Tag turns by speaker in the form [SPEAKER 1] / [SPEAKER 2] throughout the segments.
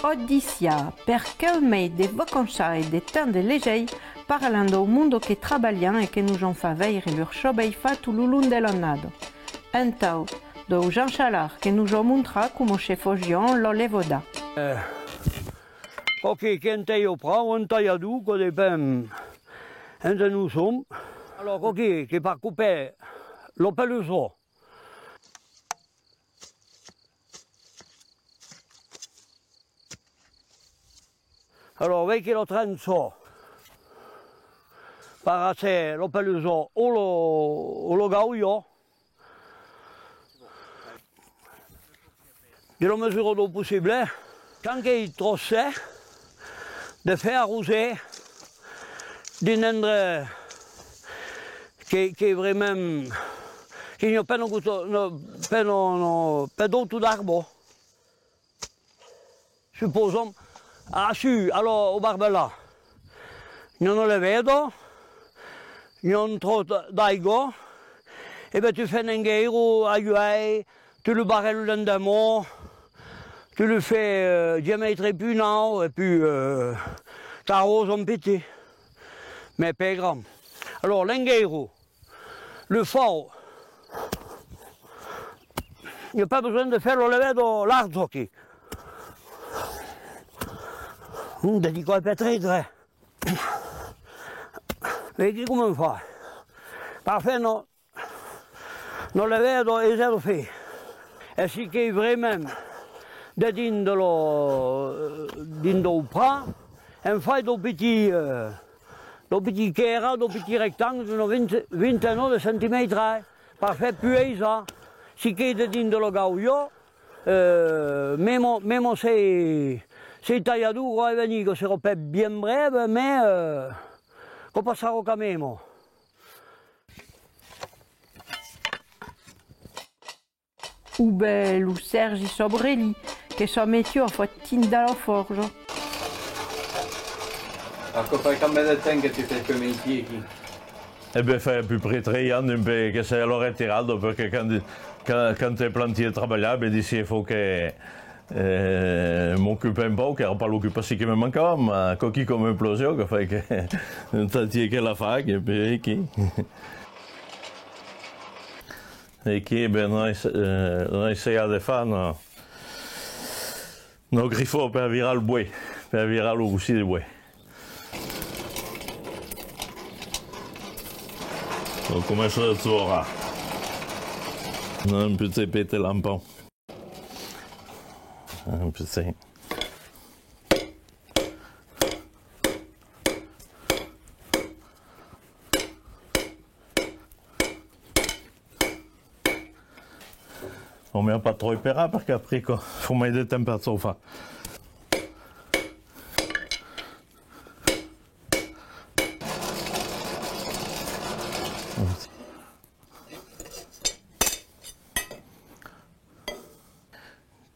[SPEAKER 1] Odissia, per calmer des vacances et des temps de léger, parlant do mundo que trabalham e que nos en fa veire lur chobeifa tout l'ulun de l'annado. Então, do Jean Chalard que nos en montra como che fogion lo levoda.
[SPEAKER 2] Ok, quand io prends un tailladou, que dépend de nous sommes. Alors, ok, che par couper lo peluso. Alors, vedi che lo trenzo para se lo peluso o lo gauio. Je le mesure au possible. Quand il est trop sec, de faire arroser d'un endroit qui est vraiment. Qui n'a pas d'autre d'arbre. Supposons. Ah, su, alors au barbella, non le vedo, non trop d'aigo, et bien tu fais un guerre à l'huile, tu le barres le lendemain, tu le fais diamètre punant, et puis tu arroses un petit, mais pas grand. Alors l'engueiro, le fort, il n'y a pas besoin de faire le lever de l'arbre qui. Dedico a petrire. Vedi come fa? Parfait, non le vedo e se lo fa. E si che vraiment de dindo pra, e fai do petit chiera, do petit rectangle, 29 cm, parfait puesa, si che de dindo lo gauio, memo se il tagliaduro va venire, che sarà bien breve, mais che passerò quand même.
[SPEAKER 1] Ou ben, ou Sergi Sobrelli, che so métier a fattin dalla forge.
[SPEAKER 3] Alors, combien de temps que tu fais ce métier ici?
[SPEAKER 4] Eh bien, fait à peu près 3 ans, que c'est à l'heure tirado, parce que quand tu es plantier travaillable, d'ici il faut que m'occupe un peu, car pas l'occupation qui me manquait, ma coquille comme implosion, qui fait que t'as che la fac, et puis qui. E che noi siamo di fare no griffo per virare il buoi, per virare lo russi del buoi. On commence à voir. Un petit pété lampon. Un petit. On ne met pas trop épera parce qu'après, il faut mettre des températures au fond.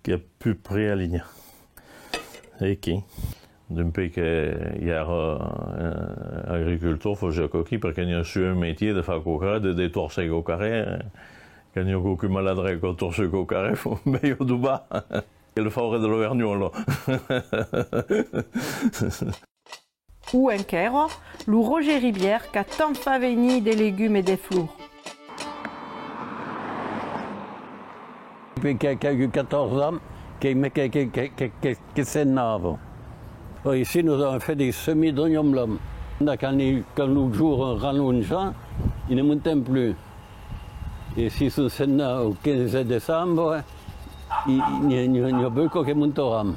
[SPEAKER 4] Qui est à peu près aligné. Et qui? Depuis qu'il y a un agriculteur, il faut que je coquille parce qu'il y a su un métier de faire coca, de détorser au carré. Quand il y a aucun maladre qu'on torse au carré, il faut mettre du bas. Et le forêt de l'Auvergne, là.
[SPEAKER 1] Ou un quero, le Roger Ribière qui a tant fait venir des légumes et des fleurs.
[SPEAKER 5] Depuis qu'il a eu 14 ans, qu'il s'est neuf. Ici, nous avons fait des semis d'oignons blancs. Quand nous jouons rallongeant, ils ne montent plus. Et si c'est au 15 décembre, il y a beaucoup qui monteront.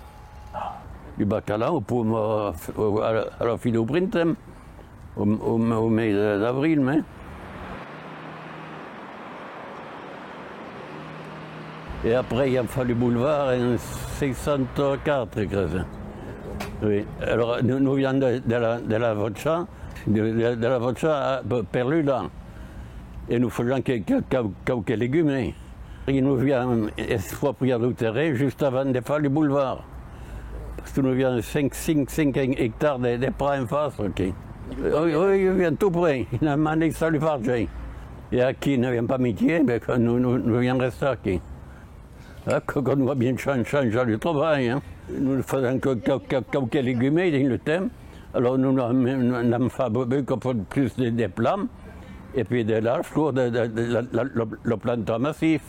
[SPEAKER 5] Du bacala, à la fin du printemps, au mai d'avril. Mais. Et après, il a fallu boulevard en 604, oui. Alors, nous venons de la Voccia, de la Voccia à Perlulan. Et nous faisons quelques légumes. Il nous vient exproprier le terrain juste avant de faire le boulevard. nous vient 5 hectares de près en face. Okay. Oui, il vient tout près. Il a demandé que ça lui fasse rien. Et qui ne vient pas métier, mais nous vient rester ici. Quand on voit bien changer le travail, hein. Nous faisons quelques légumes dans le thème. Alors nous avons fabriqué plus de plants. Et puis de là, je trouve le plantain massif,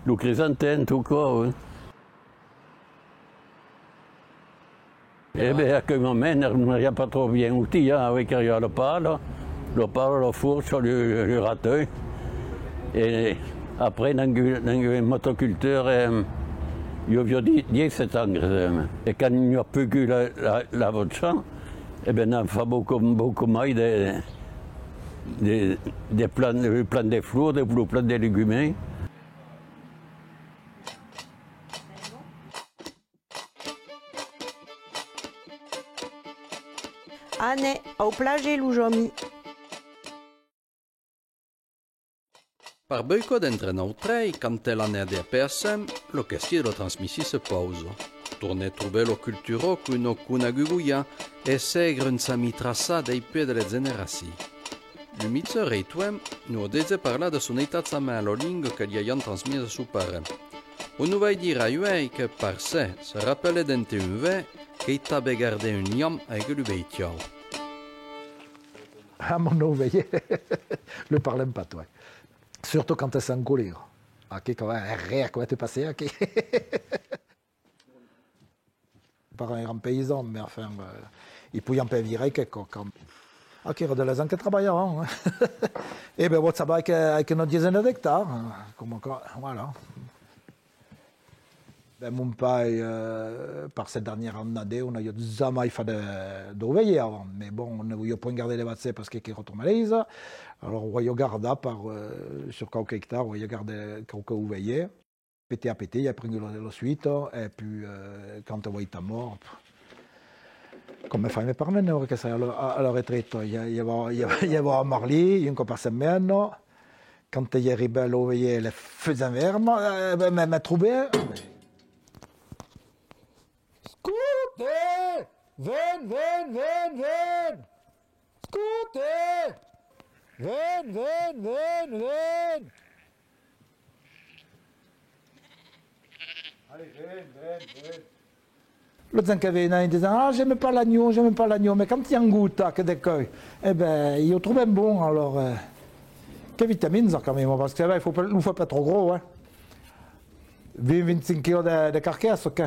[SPEAKER 5] le chrysanthème, tout quoi. Oui. Eh bien, à ce moment, on n'est pas trop bien outillé hein, avec le pâle, le four sur le rateuil. Et après, dans le motoculteur, il y a 17 ans. Et quand il n'y a plus que la voiture, eh bien, on fait beaucoup moins des plants de fleurs, des plants de légumes.
[SPEAKER 1] Ane, au plage l'ujomi.
[SPEAKER 6] Par beaucoup d'entraîneurs, quand elle en est des PSM, la question de la transmission se pose. Tourner trouver le culturo qu'une cunaguguya et segre une samitrassa dei pieds de la génération. Le mitzer Reitwem nous a déjà parlé de son état de sa main à la langue qu'il y a transmise à son père. On nous va dire à lui que par se rappelait d'un TUV qu'il avait gardé un yam avec le bétiao.
[SPEAKER 7] À mon ouvrier, le parlem pas toi. Surtout quand tu es en colère. Ok, quand rien, comment te passer, ok. Par un grand paysan, mais enfin, il pouvait en payer virer quelque quand. Ok, il y a des gens qui travaillent. Hein. Et bien, ça va avec une dizaine d'hectares. Voilà. Ben, mon père, par cette dernière année, on a eu jamais fait d'ouvrier avant. Mais bon, on n'a eu pas gardé les vaccins parce qu'il retourne à l'aise. Alors, on a gardé sur quelques hectares, on a gardé quelques ouvriers. Petit à petit, il a pris la suite. Et puis, quand on est mort, comme mes femmes par maintenant, que ça à la retraite, il y avait un Marly, une fois par semaine. Quand il y arrivait à l'ouvrier, les feux en verre, m'a trouvé. Scootez! Ven! Scootez! Ven! Allez, ven! Le temps qu'il vient, il disait ah, j'aime pas l'agneau, mais quand il y a un goût que d'écueil, eh ben, il le trouve bon, alors. Quelle vitamine ça quand même, parce que il ne faut pas trop gros, hein. 20-25 kg de carcasse, ok.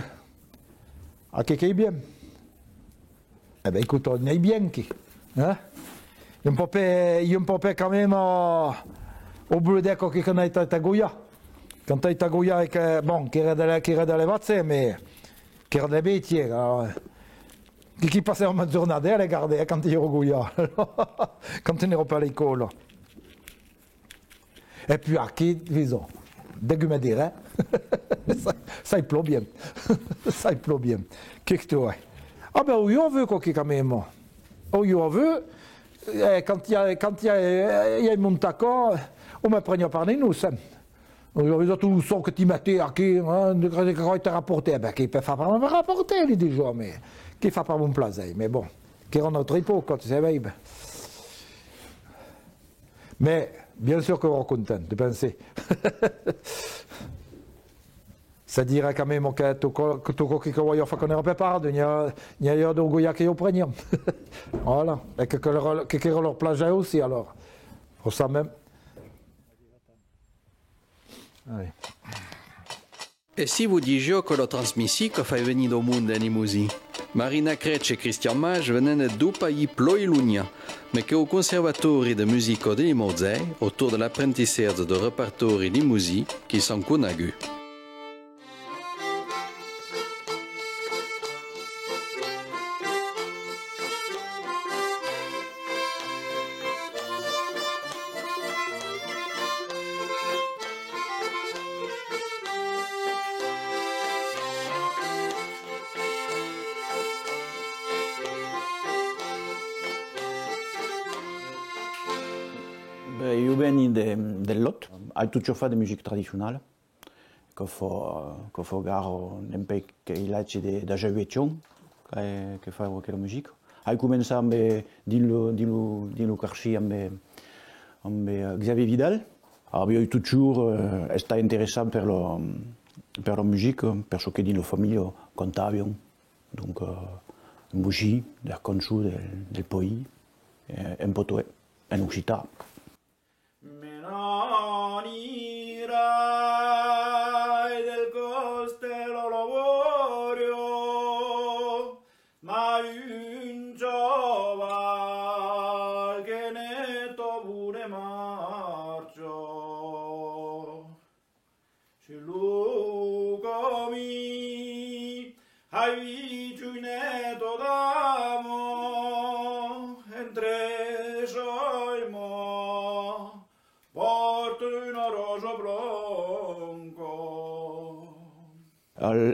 [SPEAKER 7] Ah, qui est bien. Eh bien, écoute, on est bien, qui. Hein? Il y a un peu quand même au bout d'eco qui a été à Goya. Quand tu es à Goya, avec, bon, qui est dans les vaccins, mais qui est dans les métiers. Qui passait en journée, elle regardait quand il est au Goya. Quand il n'est pas à l'école. Et puis, qui, disons, dégumer des reins. Ça il pleut bien. Ça il pleut bien. Qu'est-ce que tu vois? Ah ben oui, on veut quoi quand même. Oui, on veut. Quand il y a un montaco, on me prend par les nous. On a tout ça que tu mettais à qui, quand tu rapporté, ben qui peut faire pas me rapporter les déjà, mais qui fait pas mon plaisir. Mais bon, qui rend notre époque quand tu sais, ben. Mais bien sûr qu'on est content de penser. Ça dirait quand même que tout ce qu'on ne prépare, il y a des Goya qui ont pris. Voilà. Et que leur plage aussi, alors. Pour ça même. Oui.
[SPEAKER 6] Et si vous disiez que la transmission que fait venir au monde Limousin, Marina Kretsch et Christian Mage venaient de deux pays ploilunia, mais qu'au conservatoire de musique de Limousin, autour de l'apprentissage de répertoire Limousin, qui sont connus.
[SPEAKER 8] Io vengo del Lot, ho tutto fatto di musica tradizionale, che fa garo nel paese che è da Gevetion. che fa quella musica. Hai cominciato din lo quartier amb Xavier Vidal. Abbiamo toujours stato interessati per la musica, perché che din la famiglia cantavano. Donc, musica, del cançó del país, un po' in Occità.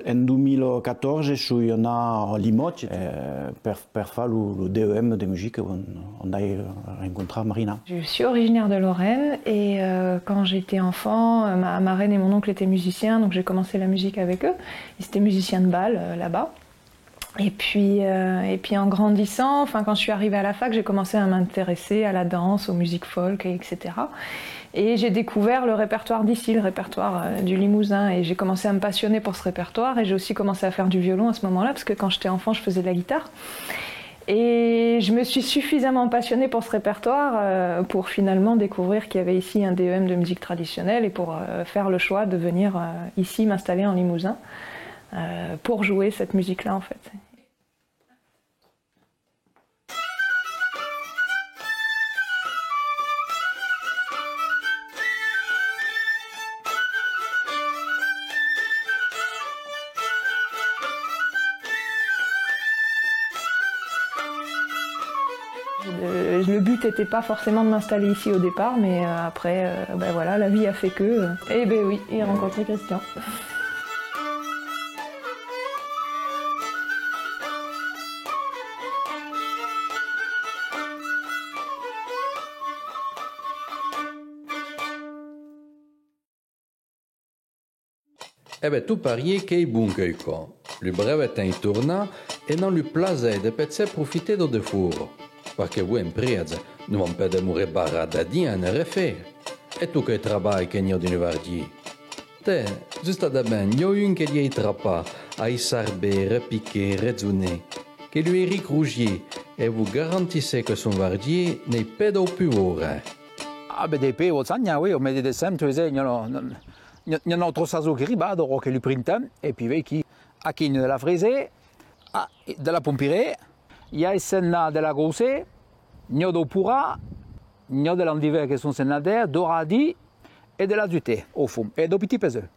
[SPEAKER 8] En 2014 sono andato a Limoges per fare le DEM de musique on a rencontré Marina.
[SPEAKER 9] Je suis originaire de Lorraine et quand j'étais enfant, ma marraine et mon oncle étaient musiciens, donc j'ai commencé la musique avec eux. Ils étaient musiciens de bal là-bas. Et puis en grandissant, enfin quand je suis arrivée à la fac, j'ai commencé à m'intéresser à la danse, aux musiques folk, etc. Et j'ai découvert le répertoire d'ici, le répertoire du Limousin, et j'ai commencé à me passionner pour ce répertoire, et j'ai aussi commencé à faire du violon à ce moment-là, parce que quand j'étais enfant, je faisais de la guitare. Et je me suis suffisamment passionnée pour ce répertoire pour finalement découvrir qu'il y avait ici un DEM de musique traditionnelle, et pour faire le choix de venir ici m'installer en Limousin pour jouer cette musique-là en fait. Le but n'était pas forcément de m'installer ici au départ, mais après, ben voilà, la vie a fait que... Eh ben oui, j'ai rencontré Christian.
[SPEAKER 6] Eh bien, tout parier qu'est bon que quoi. Le breve est intournant et non le plaisir de peut-être profiter de four. Parce que vous, imprese, non pas de mourir baradadi en effet. Et tout que travail qu'il y a d'une vardier. Te, juste à demain, il y a une qui y trappa, à y sarber, repiquer, redzoner, que lui Éric Rougier, et vous garantissez que son vardier n'est pas d'au pur.
[SPEAKER 10] Ah, ben, des pays, oui, au mese de décembre, tu sais, il y a notre saison qui ribade, che le printemps, et puis, vedi qui, a qui de la fraisée, de la pompirée, il y a celle de la grossée, il y a de pourra, il y a de l'endiver qui sont sénataires, d'oradi et de la zutée au fond, et de petits peseux.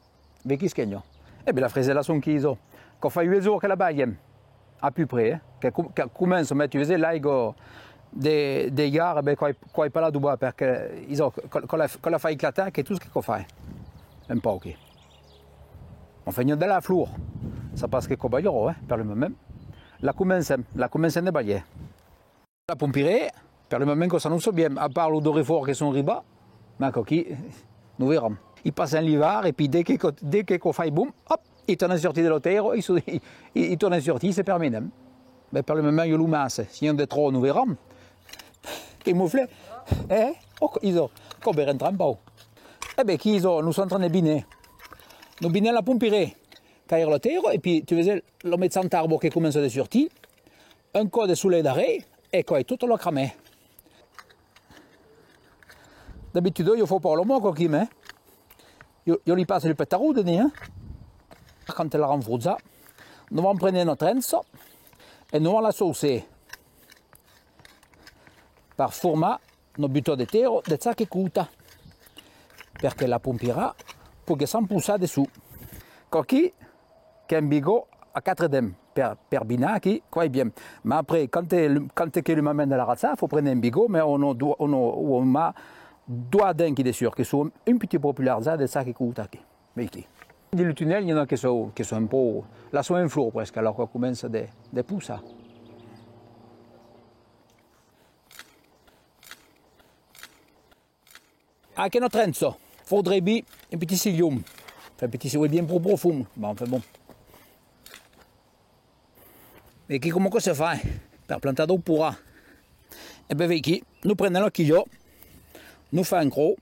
[SPEAKER 10] Mais qui est-ce qu'il y a? Eh bien, la fraisée là sont qui ont. Quand fait 8 jours que la baille, à peu près, qui commence à mettre là, il y a des gars, ben, quand il pas là, parce que quand la fait éclater, c'est tout ce qu'il fait. Un peu, ok. On fait de la flour, ça passe que comme hein, par le même. La commence de bailler. La pompirée, par le moment que ça nous soit bien, à part le doré fort qui sont riba, mais qui, nous verrons. Il passe un l'hiver et puis dès qu'on fait boum, hop, il tourne sorti de l'hôtel, il tourne sorti, c'est permis. Mais par le moment, il y a l'oumasse. Si on est trop, nous verrons. Qui moufle, ils ont, comme un trempau. Eh bien, nous sommes en train de biner. Nous binons la pompirée. Caire le terre, et puis tu faisais le médecin d'arbre qui commence à sortir, un coup de soleil d'arrêt, et quoi, tout le cramé. D'habitude, il faut pas le mot, qui mais il lui passe le pétarou de nez. Quand elle renfroute, nous allons prendre notre enso et nous allons la saucer par format nos butons de terre de ça qui coûte. Parce que la pompira, pour que ça pousse dessous. Coquille, qui est un bigot à 4 dents per bina qui quoi bien. Mais après, quand tu m'amène à la raza, il faut prendre un bigot, mais on a deux dents qui sont qui sont un petit peu plus larges de ça qui coûte. Mais qui. Dans le tunnel, il y en a qui sont un peu, là sont un flot presque, alors qu'on commence de pousser. Avec notre enso, il faudrait bien un petit cilium. Un petit cilium bien profond, mais enfin bon. Et qui comment que se fait per plantar d'au pourra. Et bien qui nous prenons le kilo, nous faisons un gros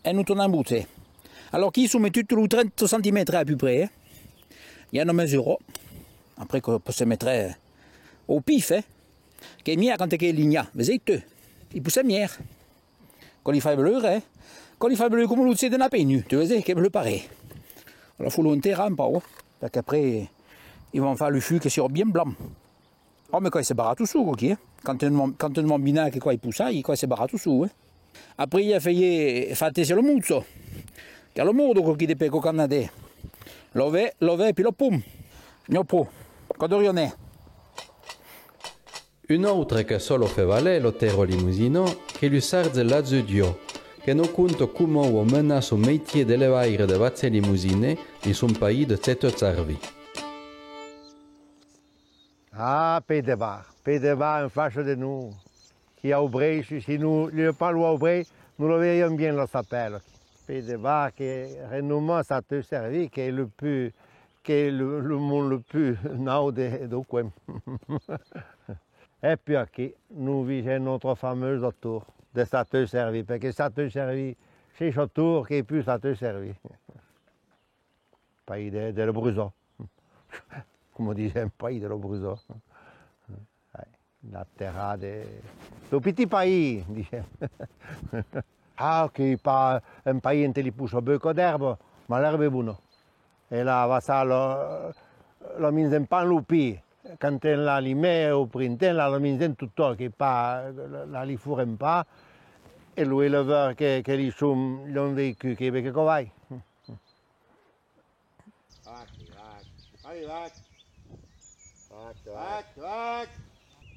[SPEAKER 10] et nous tournons en bouteille. Alors qui soumet tout le 30 cm à peu près, il y a une mesure. Après qu'on peut se mettre au pif, qui est mieux quand il y a ligne, mais c'est tout. Il pousse mieux. Quand il fait bleu, quand il fait bleu comme l'outil de la peine, tu vois, qui est bleu pareil. Alors il faut l'enterrer un peu, parce qu'après, ils vont faire le fût qui est bien blanc. Oh, mais quand il se barre tout sous, ok. Quand un bambina qui il pousse, il se barre tout sous. Après, il a fait attention le muzzo. Car le modo qui dépêche au Canada. L'ove, et puis le poum. Gnopo. Codorionne.
[SPEAKER 6] Un autre che solo fa valere lo terro limusino che lui serve l'azzudio, che non conta come o mena son métier d'elevaire de vazze limusine in son pays de cette servi.
[SPEAKER 11] Ah, Pédebar en face de nous, qui est à Aubray, si nous ne pas loin Aubray, nous le voyons bien, là s'appelle. Pédebar qui est renommé, ça te servit, qui est le plus, qui est le monde le plus nord de coin. Et puis aquí, nous vivons notre fameuse tour de Château Servi, parce que Château Servi, c'est ce tour qui est plus Château Servi. Pays de le Bruso. Comme on disait, un pays de le Bruso. La terre de petit pays, disait. Ah, qui pas un pays où il pousse beaucoup d'herbe, mais l'herbe est bonne. Et là, va ça, le mise pas loupi. Quand on la met au printemps, la mise tout le qui pas, la li fourre pas. Et l'éleveur qui li somme, l'on vécu, qui est avec le vaille.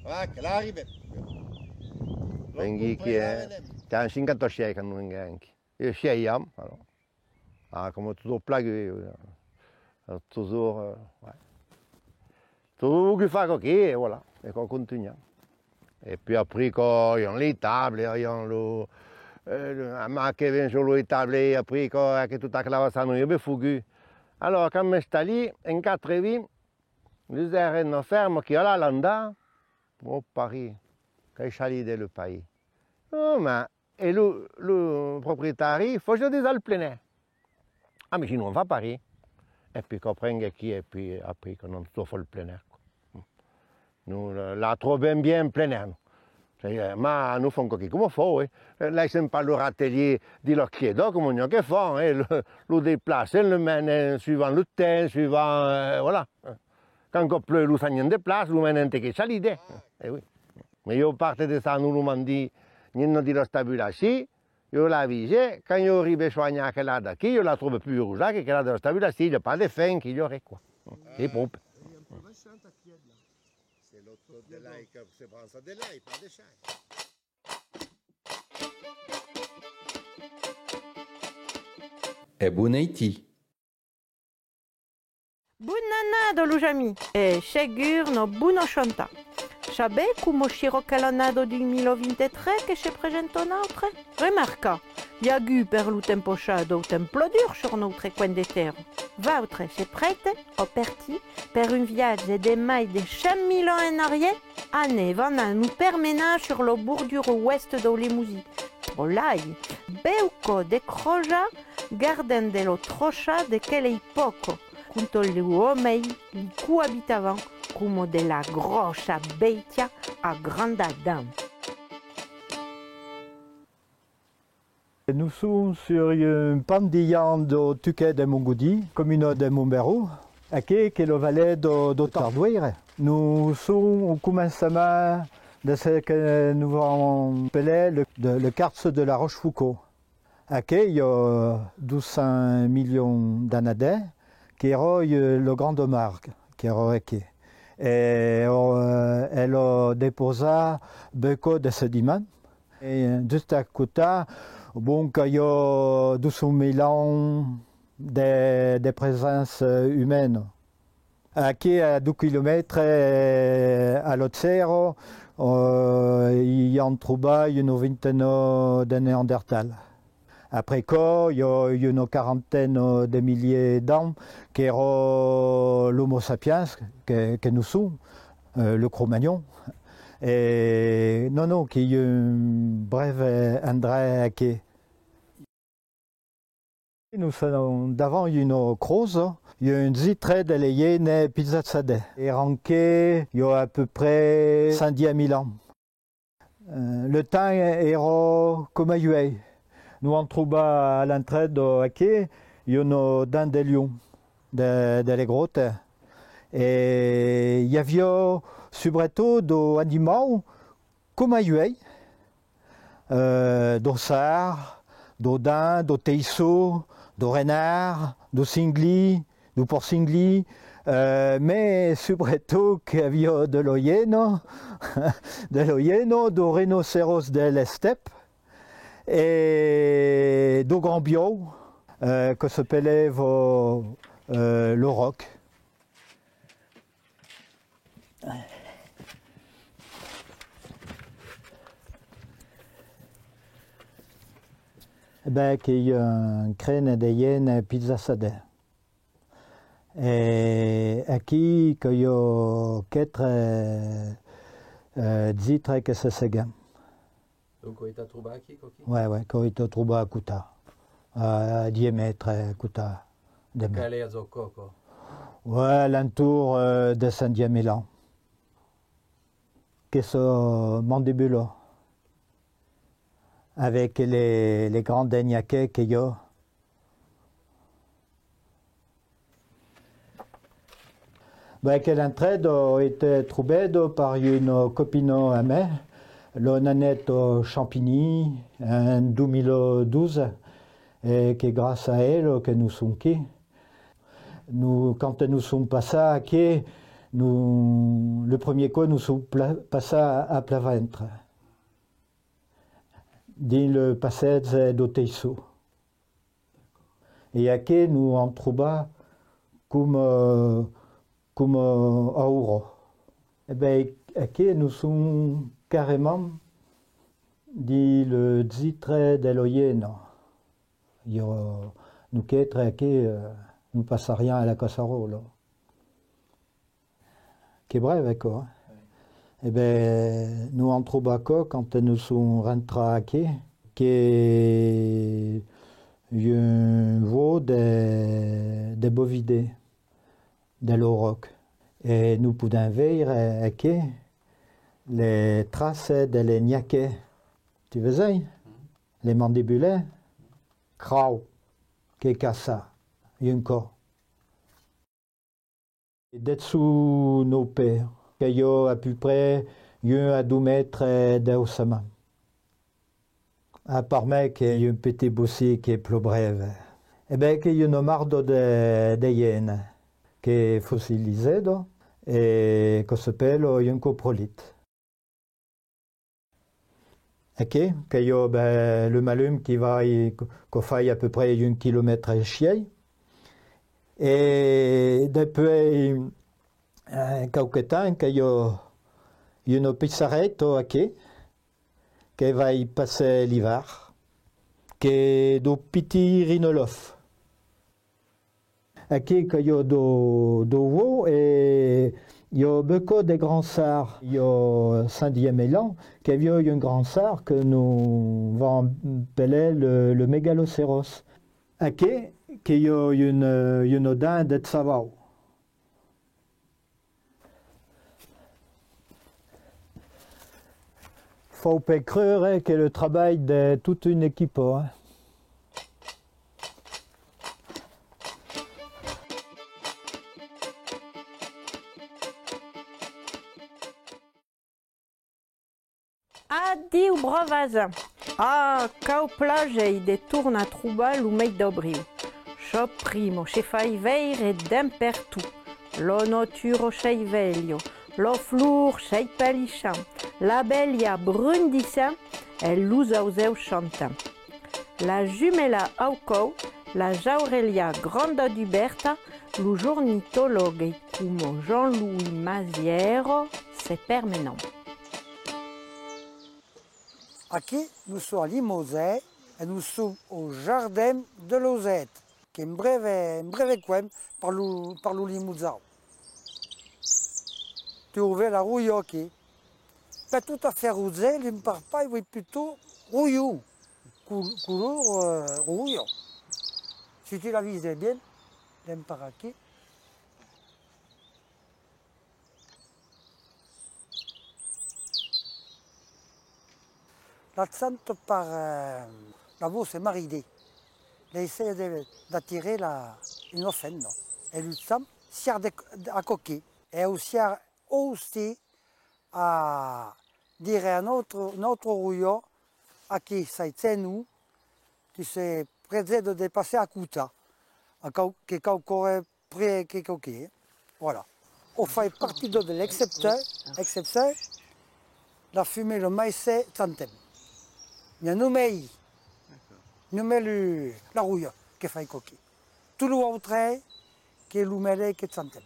[SPEAKER 11] Là arrive. Vengi qui è un 50 scei che non venga anche. E scieiamo, allora. Ah, come toujours plagué, toujours, ouais. Toujours che fa così, et voilà, et qu'on continue. Et puis après, quand il y a les tables, il y a le ma che vient sur les tables, et après, quand il y a toute la classe, il y a des fougues. Alors, quand je suis allé, en 80, nous avons une ferme qui est à la Landa, au Paris, quand je suis allé dans le pays. Oh, mais, et le propriétaire, il faut que je dise le plein air. Ah, mais sinon, on va à Paris. Et puis, qu'on prenne qui, et puis après, qu'on en trouve le plein air. Nous la trouvons bien plein air. Mais nous faisons comme il faut. Là, ils ne pas leur atelier de leur clédo, comme on dit font. Le déplacer, le mène suivant le temps, suivant. Voilà. Quand il pleut, nous s'en déplace, nous mène un téquet salide. Oui. Mais je parte de ça, nous nous dit, nous dit la stabilisation, je la visé, quand je arrive à soigner qu'elle a d'acquis, je la trouve plus rouge qu'elle a de la stabilisation, il n'y a pas de fin qu'il y aurait quoi. C'est pompe. C'est l'autre de l'ail qui se prend ça de l'ail, pas de chai.
[SPEAKER 6] E buoneiti.
[SPEAKER 1] Buonannado, Lujami, e segur no buono chanta. Sabe come uscirò l'annado 2023 che si presenta un'altra? Remarca, il y a eu per lo tempo chado o tempo dur sur notre coin de terre. Votre c'est prête, au parti, per un viaggio de mai de 100.000 ans en arrière? Anne van a nous permena sur le bordure ouest de Limousin. Olai, beuco de croja, garden de lo trocha de quelle époque, quand les hommes li cohabitavan como de la grossa beitia a grande dame.
[SPEAKER 12] Nous sommes sur un pandillant de Tuquet de Mongoudi, commune de Montberou, qui est le valet de Tardouire. Nous sommes au commencement de ce que nous avons appelé le quartz de la Rochefoucauld. Il y a 200 millions d'années, qui est le grand marque, qui est et elle a déposé beaucoup de sédiments. Et juste à côté, bon, il y a 200 000 ans de présence humaine. Aquí, à 2 km à l'Otsero, il y a trouvé une vingtaine de Néandertal. Après quoi, il y a une quarantaine de milliers d'ans qui era l'Homo sapiens, que nous sommes, le Cro-Magnon. Et non, qui y a un bref endroit qui. Nous sommes devant une croise, il y a un zitre de l'Eyene Pizzasade. Et ranqué, il y a à peu près 110 000 ans. Le temps era comme à Yuei. Nous on trouve à l'entrée de Ake, il y a une dent de lion, de les grottes. Et il y avait surtout des animaux comme à Yuei, d'ossards, d'odins, de teisseaux, de renards, de singli, de porcingli, mais surtout qu'il y avait de l'oyeno, de rhinocéros de l'esteppe et de gambio que s'appelait le roc. Ben, qu'il y a un crâne de hyène Pizzasade. Et ici, qu'il y a 4 zitres que se segam.
[SPEAKER 6] Donc, il t'a trouvé ici, Coqui?
[SPEAKER 12] Ouais, qu'il t'a trouvé à Kuta. À 10 mètres, Kuta.
[SPEAKER 6] Quel est le coco?
[SPEAKER 12] Ouais, l'entour de 110 000 ans. Qu'est-ce que mandibule? Avec les grands deniaquets qu'il y a. Ben, quelle entraide a été trouvée par une copine à moi, la Nanette Champigny, en 2012, et que grâce à elle que nous sommes qui. Nous, quand nous sommes passés à quai, le premier coup, nous sommes passés à plat ventre. Dans le passage d'Oteisso. Et à quai, nous en trouvons comme à Ouro. Et bien, à quai, nous sommes carrément dans le zitre de l'Oyeno. Nous quatre à quai, nous passons rien à la casserole. Qui est bref, quoi. Eh bien, nous en trouvons quand nous sommes rentrés à quai, qu'il y a un veau de bovidés, de l'auroch. Et nous pouvons voir à quai les traces de les niaquets. Tu veux ça? Les mandibulés? Crau, qui est cassa, il y a un corps. Et dessous nos pères. Il y a à peu près 1 à 2 mètres d'Osama. À part qu'il y a un petit bossy qui est plus bref. Eh bien, il y a une marde de hyène qui est fossilisée et qui s'appelle un coprolite. Ok, il y a le malum qui fait à peu près 1 kilomètre à chier. Et depuis quelque temps, il y a une pizzarette à quai qui va y passer l'hiver, qui est de petits rhinolophes. À quai, il y a de veaux et il y a beaucoup de grands sards. Il y a 110 000 ans qu'il y a un grand sard que nous allons appeler le mégalocéros. À quai, il y a une dinde de savao. Il faut pas croire que le travail de toute une équipe. Hein.
[SPEAKER 1] Adieu bravaz. Ah, cau plage e de tourne a trouba l'oumeit d'obriu. Chop primo, che fai veir e dempertu. Lo noturo chei velio, lo flur chei pelichan, la belia brundissant e l'usa useu chantant. La jumela aucou, la jaurelia granda d'Uberta, lo giornitologue como Jean-Louis Maziero, se permenon.
[SPEAKER 13] Aquí nous sommes à Limousin et nous sommes au jardin de Lozette, qui est un breve coin par le Limousin. Tu ouvres la rouille qui pas tout à fait rosé, il ne part pas, il est plutôt rouillou, couleur rouillon. Si tu la vises bien, il ne part qui. L'accent par la voix c'est maridée. Il essaie d'attirer une offense. Et le sang sert à coquer. Et aussi à dire à notre rouillon à qui ça est nous, qui s'est prêt de dépasser à Kouta, qui est encore prêt à coquer. Voilà. On fait partie de l'exception, la fumée, le maïs, tantem. Il y a la rouille qui fait coquille. Tout le autre qui est l'oumélé qui est tantem.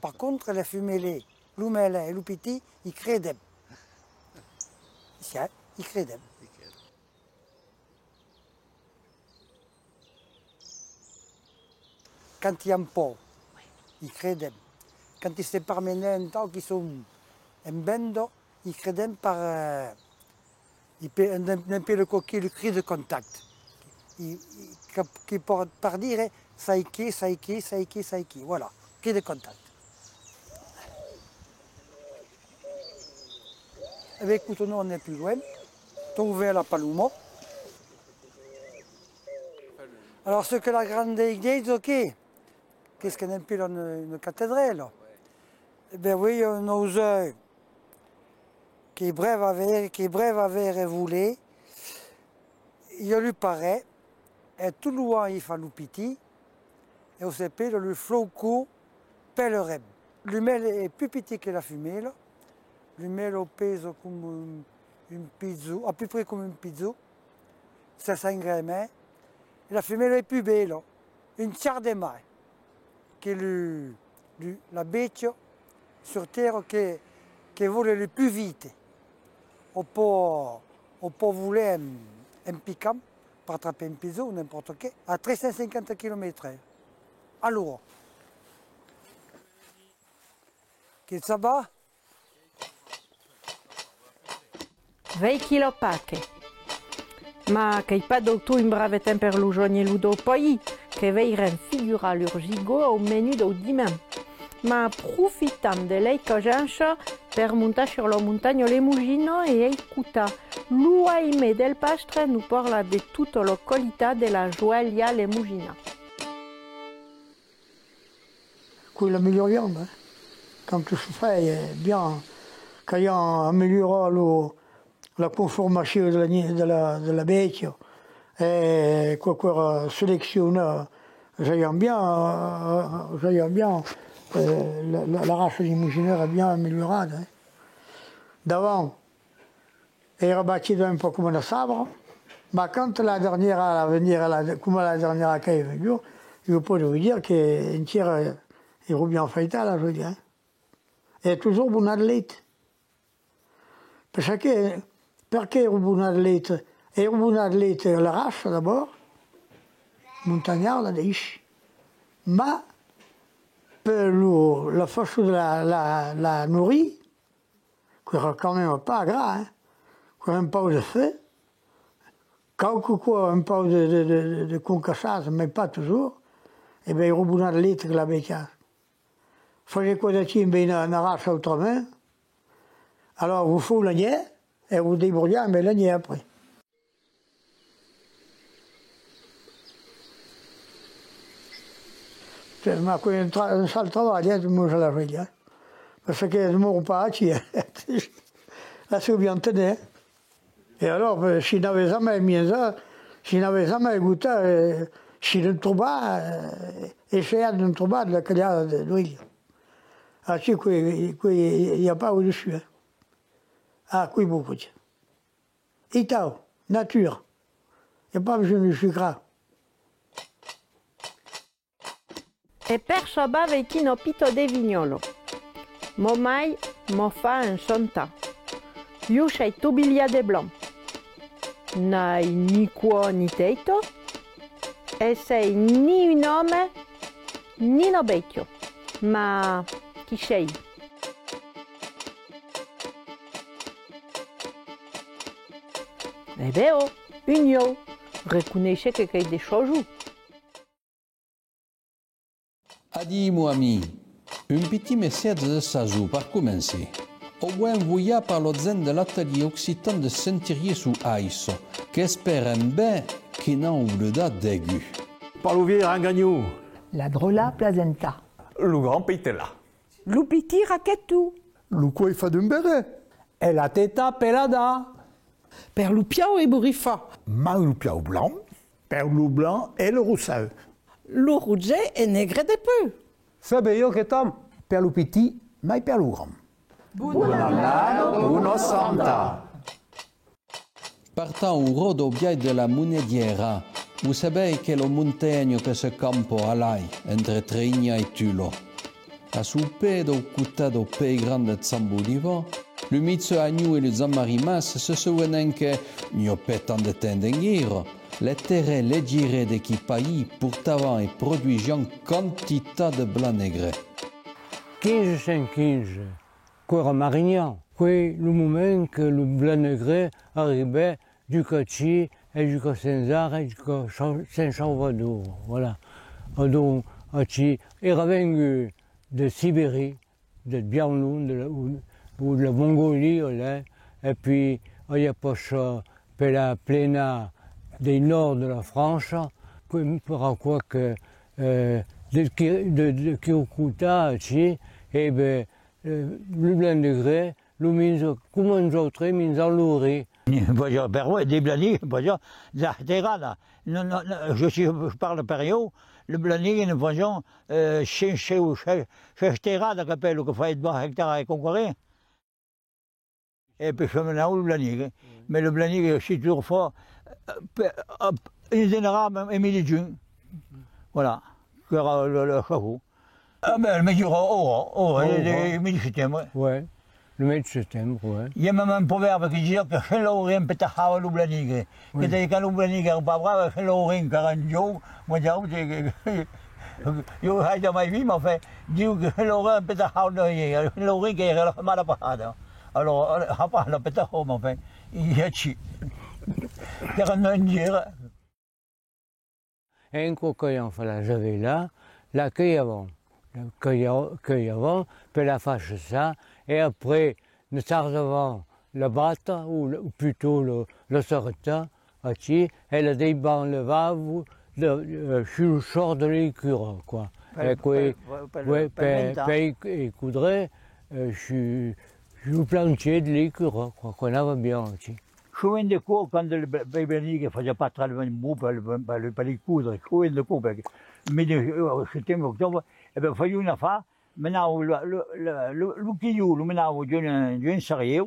[SPEAKER 13] Par contre, les fumées, l'oumélé et le petit, ils créent des. Ils créent des. Quand il y a un pot, ils créent des. Quand ils se promènent un temps qu'ils sont en bando, ils créent des par. Il peut un peu le coquille, le cri de contact. Qui porte par dire saiki, saiki, saiki, saiki. Voilà, cri de contact. Avec Coutonnot, on est plus loin. On a ouvert la Paluma. Alors, ce que la grande église, ok, qu'est-ce qu'on appelle une cathédrale? Eh bien oui, on ose qui est brève à verre et voulé. Il lui paraît, et tout loin il fait le petit, et on s'appelle le flocon pèlerin. Le mel est plus petit que la fumée. Le mel pèse comme une pizza, à peu près comme une pizza, 500 grammes. Et la fumée est plus belle, une tiers de mai, qui est la bête sur terre qui vole le plus vite. On peut voler un piquant pour attraper un pizza ou n'importe quoi à 350 km/h. À l'heure. Qu'est-ce que ça va?
[SPEAKER 1] 20 kg pacche. Ma che pas d'auto in brave temper lo giorni ludo poi, che veiren figura l'urgigo au menu do dimanche. Ma profitam de lei cogencha per montar sur la montagne le Mugino e écouta l'uaime del pastre nous parla de toute la qualità della joelia le Mugina.
[SPEAKER 14] Qui la meilleure viande, hein. Quand tu fais bien, quand il améliore la conformation de la bête, et quoi sélectionne, j'aime bien la race des Mugineurs est bien améliorée. Hein. D'avant, elle est bâtie un peu comme un sabre, mais quand la dernière à venir, comme la dernière qui est venue, je peux vous dire qu'un tir est bien fait là, je veux dire. Hein. Et toujours bon athlète. Parce que, perché un bon athlète? Et un bon athlète, la race d'abord, montagnard, la dice, mais la force de la nourrir, qui est quand même pas gras, hein, qui a un peu de feu, un peu de concassage, mais pas toujours, et bien il y a un bon athlète que la bécane. Faites quoi de tiens bien une race autrement, alors vous faites l'année, et vous débrouillez, mais l'année après. Ma un sale travail, moi je la fais, hein. Parce que je ne m'en pas à là c'est bien tenu. Et alors, si je n'avais jamais mis ça, si je n'avais jamais goûté, si je ne trouve pas, essayer de ne trouver pas de la qualité d'huile. Ah, si, il n'y a pas au-dessus. Hein. Ah, qui beaucoup. Itao, nature. Il n'y a pas besoin de sucre.
[SPEAKER 1] E perso bave chino pito de vignolo. Mo mai mo fa un chanta. Iuscia i tubilia de blanc. n'hai ni cuore ni tetto e sei ni un uomo ni un vecchio, ma chi sei? Eh bien, oh, Unio, riconosce che c'è des choses.
[SPEAKER 6] Adi Moami, un petit message de Sazou par commencer. Au moins voya par le zen de l'atelier occitan de Saint-Thierry sous Aïs, qu'espère bien qu'il n'en oublie pas d'aigu.
[SPEAKER 15] Par l'ouvier Rangagnou.
[SPEAKER 16] La drola placenta.
[SPEAKER 15] Le grand peitela.
[SPEAKER 16] Lupiti raquetou.
[SPEAKER 17] Luco fa d'un beret.
[SPEAKER 12] E la teta pelada.
[SPEAKER 16] Per lupiao et bourifa.
[SPEAKER 17] Ma lupiao blanc.
[SPEAKER 12] Per lu blanc et le rousseau.
[SPEAKER 16] Lu rouge et nègre de peu.
[SPEAKER 12] Sabeio che tam. Per lu petit, mai per lu grand.
[SPEAKER 16] Buon
[SPEAKER 12] anno, buono santa.
[SPEAKER 6] Partant au rodo biais de la Munediera, vous savez que le montagne que ce campo alai entre Trigna et Tulo. A souper do cuta do pei grande de Zambolivo, le mitso agnou et le Zammarimas se souvenaient que, n'yo pétant de tendengiro, les terres légirés de qui pays pourtant et produisant quantité de blanc négré.
[SPEAKER 18] 1515, quoi Marignan, quoi le moment que le blanc négré arrivait du Cachi et jusqu'à Saint-Zar et jusqu'à Saint-Salvador, voilà. Donc, il revenu de Sibérie, de Bianlun, ou de la Mongolie, là, et puis il y a pas ça, pour la plaine du nord de la France, pour quoi que de Kyokuta, et ben le blanc de grès, le minzo, comment nous autres, minzo louré.
[SPEAKER 19] Des blaniers, je parle de période, le blanier est une façon, chez Terrada, qu'appelle, que fait 2 hectares et concorrer. Et puis je me le blanier. Mais le blanier, c'est toujours fort, une général, et midi-juin. Voilà, le chapeau. Ah, mais le mesure le midi-septembre.
[SPEAKER 18] Ouais. Le mai de septembre, ouais.
[SPEAKER 19] Il y a même un proverbe qui dit que c'est l'orient peut avoir le blanier. Que c'est quand le blanier n'est pas brave, c'est l'orient 40 jours. Moi, je j'ai dans ma vie, mais enfin, dit que l'orient peut avoir l'orient qui est mal à part. Alors, à part le peut avoir, mais enfin, il y a chi. 49 jours.
[SPEAKER 18] Et un coquillon, j'avais la cueille avant. Cueille avant, puis la fâche ça. Et après, nous arrivons la batte, ou plutôt le sorta, elle a des bancs le vave, sur le sort de l'écure, quoi. Et puis, coudrait, je le plancher de l'écure, quoi, qu'on avait bien aussi.
[SPEAKER 19] Je viens de cours quand le bébé ne faisait pas très le mot pour les coudre, je viens de cours, mais c'était en octobre, et bien, il fallait une affaire. Maintenant, le quillou, maintenant, d'un sérieux,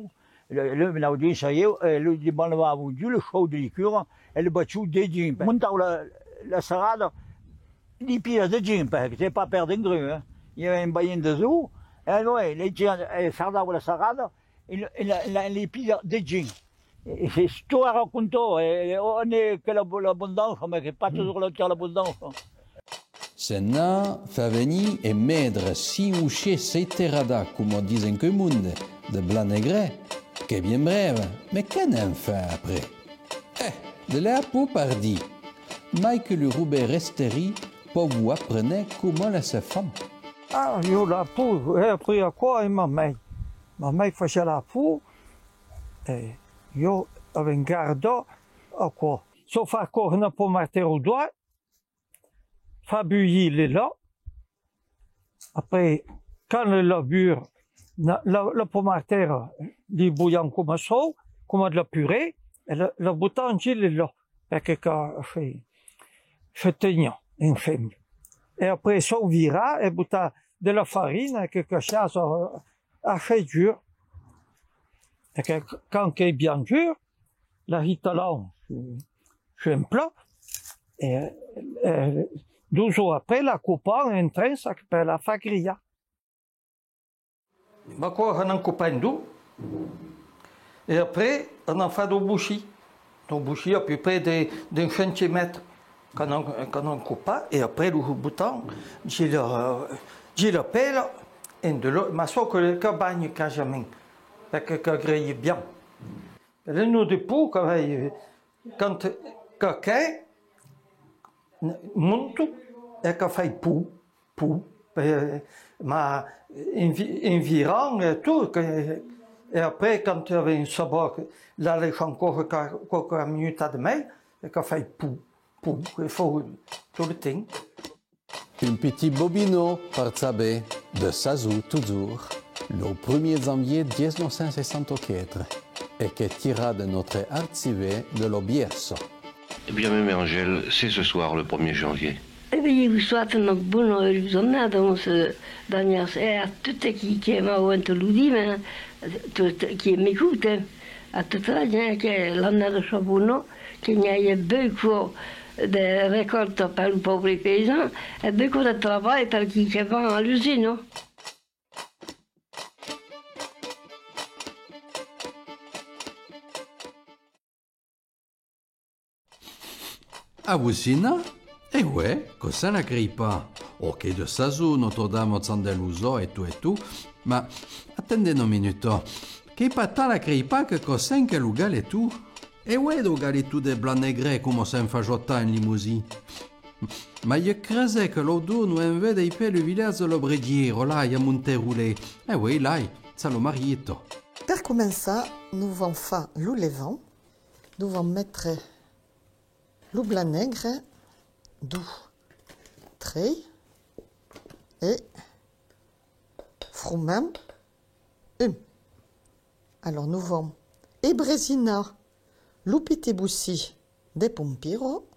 [SPEAKER 19] maintenant, d'un sérieux, le débat, le chaud de l'écure, et le battu des jeans. Montant la sarade, les pieds de jeans, parce que c'est pas perdre une grue. Il y avait un bain de zoo, et ouais, les jeans, sarda ou la sarade, et les pieds de jeans. Et c'est tout à raconter, on est que l'abondance, mais pas toujours l'abondance.
[SPEAKER 6] Senna fa venir e medre si usce seiterada, come disent que monde, de blanc négré, que bien brève, mais qu'en en fait après? De là pour pardi, mais que le Roubaix resterie, pour vous apprenez comment la se femme.
[SPEAKER 13] Ah, io la peau, j'ai appris à quoi et ma mère. Ma mère faisait la peau, et io avevo un gardo à quoi. Sauf à quoi on a pas marqué au doigt, fa bouillir les là. Après, quand le labure, la pomme-terre, les bouillons comme ça, comme de la purée, et la bouton, il est là. Et que fait tenir, une femme. Et après, ça, on vira, et bouton de la farine, et quelque chose à fait dur. Et que quand c'est bien dur, la ritalon, je un plat, et 12 jours après, la coupon est entrée, ça s'appelle la fagria. On en coupe d'eau. Et après, on en fait des bouchis.
[SPEAKER 20] Donc boucher à peu près d'un centimètre quand on coupe, et après le bouton, j'ai le pelle et de l'eau, mais sauf que le cabagne quand jamais, parce que grille bien. Le nœud de peau, quand quelqu'un monte et qu'il fait pou, mais environ et tout. Et après, quand il y avait un sabot, là, les gens encore quelques minutes à demain, et qu'il fait pou, il faut tout le temps.
[SPEAKER 6] Un petit bobino par Tzabé de Sazou toujours, le 1er janvier 1964, et qui tira de notre archivé de l'Obieso.
[SPEAKER 21] Eh bien, même Angèle, c'est ce soir, le 1er janvier.
[SPEAKER 22] Eh bien, vous souhaitez une bonne journée dans ce dernier et à tout qui m'a entendu, qui m'écoute, à tout ça, que l'année de Chabonneau, qu'il y a beaucoup de récoltes par le pauvre paysan et beaucoup de travail par qui va à l'usine.
[SPEAKER 6] À Voussina? Eh ouais, que ça ne crie pas. Ok, de Sazou, Notre-Dame, Zandeluso et tout, mais attendez une minute. Che pas tant la crie pas que cos'è che lo galetù? E ouais, do galetù de blanc negre come s'en fa jotta in limousine. Ma io credo che l'auto nous invede per le village de l'Obrediero, là, a Monteroulé. Eh oui, là, ça lo marito.
[SPEAKER 16] Per commencer, nous allons faire le levant. Nous allons mettre le blanc nègre, du trait et froment. Alors nous allons ébrésiner le petit boussi des pompiro,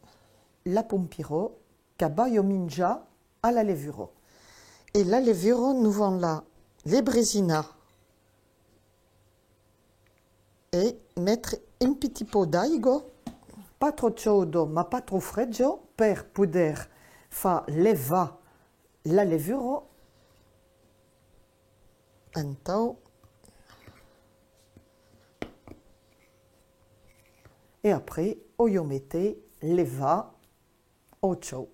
[SPEAKER 16] la pompiro, cabayo minja à la levuro. Et la levuro, nous allons la l'ébrésiner et mettre un petit peu d'aigo, pas trop chaudo, ma pas trop freddo, per poter fa leva la levuro. Então, et après, io mette leva au chaud.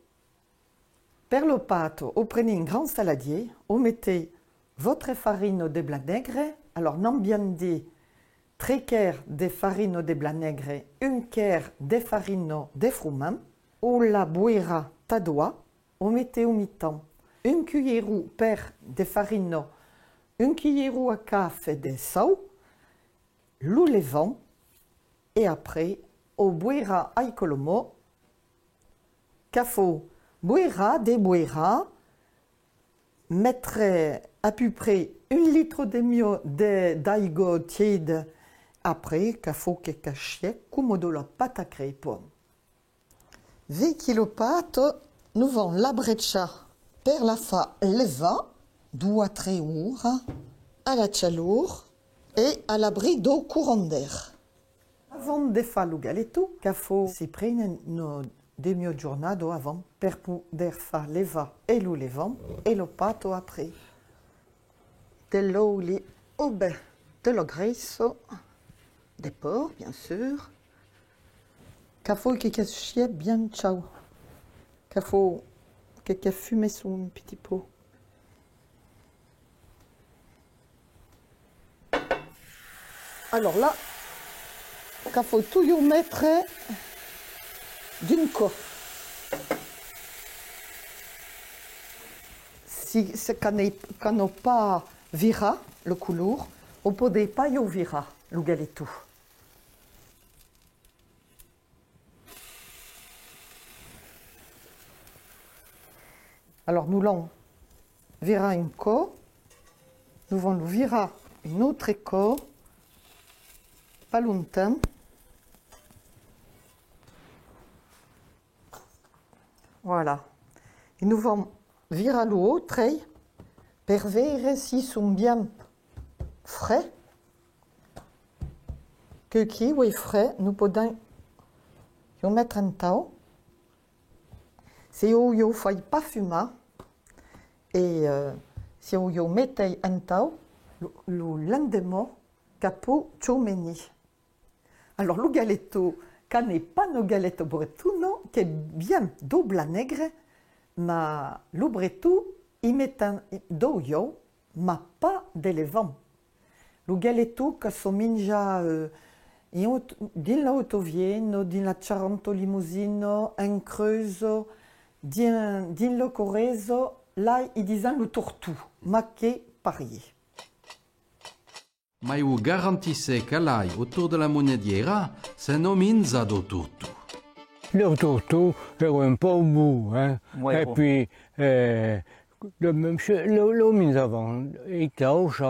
[SPEAKER 16] Per le pâte, vous prenez un grand saladier, vous mettez votre farine de blanc nègre, alors non bien dit, 3 quarts de farine de blanc nègre, 1 quart de farine de froment, ou la boira tadoa, vous mettez au mi-temps 1 cuillère per de farine, 1 cuillère à café de sal, le levant, et après, au boira ai colomo, cafo boira de boira, mettre à peu près 1 litre d'aigo tiède, après, cafo que cachie, comme de la pâte à crêpe. 20 kg pâte, nous allons la breccia per la fa leva, 2 à 3 ore, à la chaleur et à l'abri d'eau courant d'air. Avant de faire le galeto, cafo si prenne demi-giornata avant per poter faire leva et le levant et le pâte après. De l'olio ou de la graisse, des porcs bien sûr. Cafo qui cache bien ciao. Cafo qui fume sur un petit pot. Alors là, il faut toujours mettre d'une co. Si quand on pas vira le couleur, on peut pas y vira le galeto. Alors nous l'on vira une co, nous allons le vira une autre co, pas longtemps. Voilà. Et nous allons virer l'autre pour voir s'ils sont bien frais. Que qui est frais, nous pouvons mettre un temps. Si vous ne faites pas fumer, et si vous mettez un temps, le lendemain, capot chomeni. Alors le galeto Quand n'est pas nos galettes bretuno, qui est bien double negre, mais le bretou, il met un d'oio, mais pas d'élévant. Le galetto che somiglia din l'Autovieno, din la Charonto Limousino, in Creusot, din le Correzo, là, ils disent le tortù, ma che parier.
[SPEAKER 6] Ma io garantisse che lei, autour de la monediera, se nominza do tortù.
[SPEAKER 18] Le tortù est un peu au bout, hein.
[SPEAKER 19] Ouais,
[SPEAKER 18] et
[SPEAKER 19] bon.
[SPEAKER 18] puis, le mis avant, il change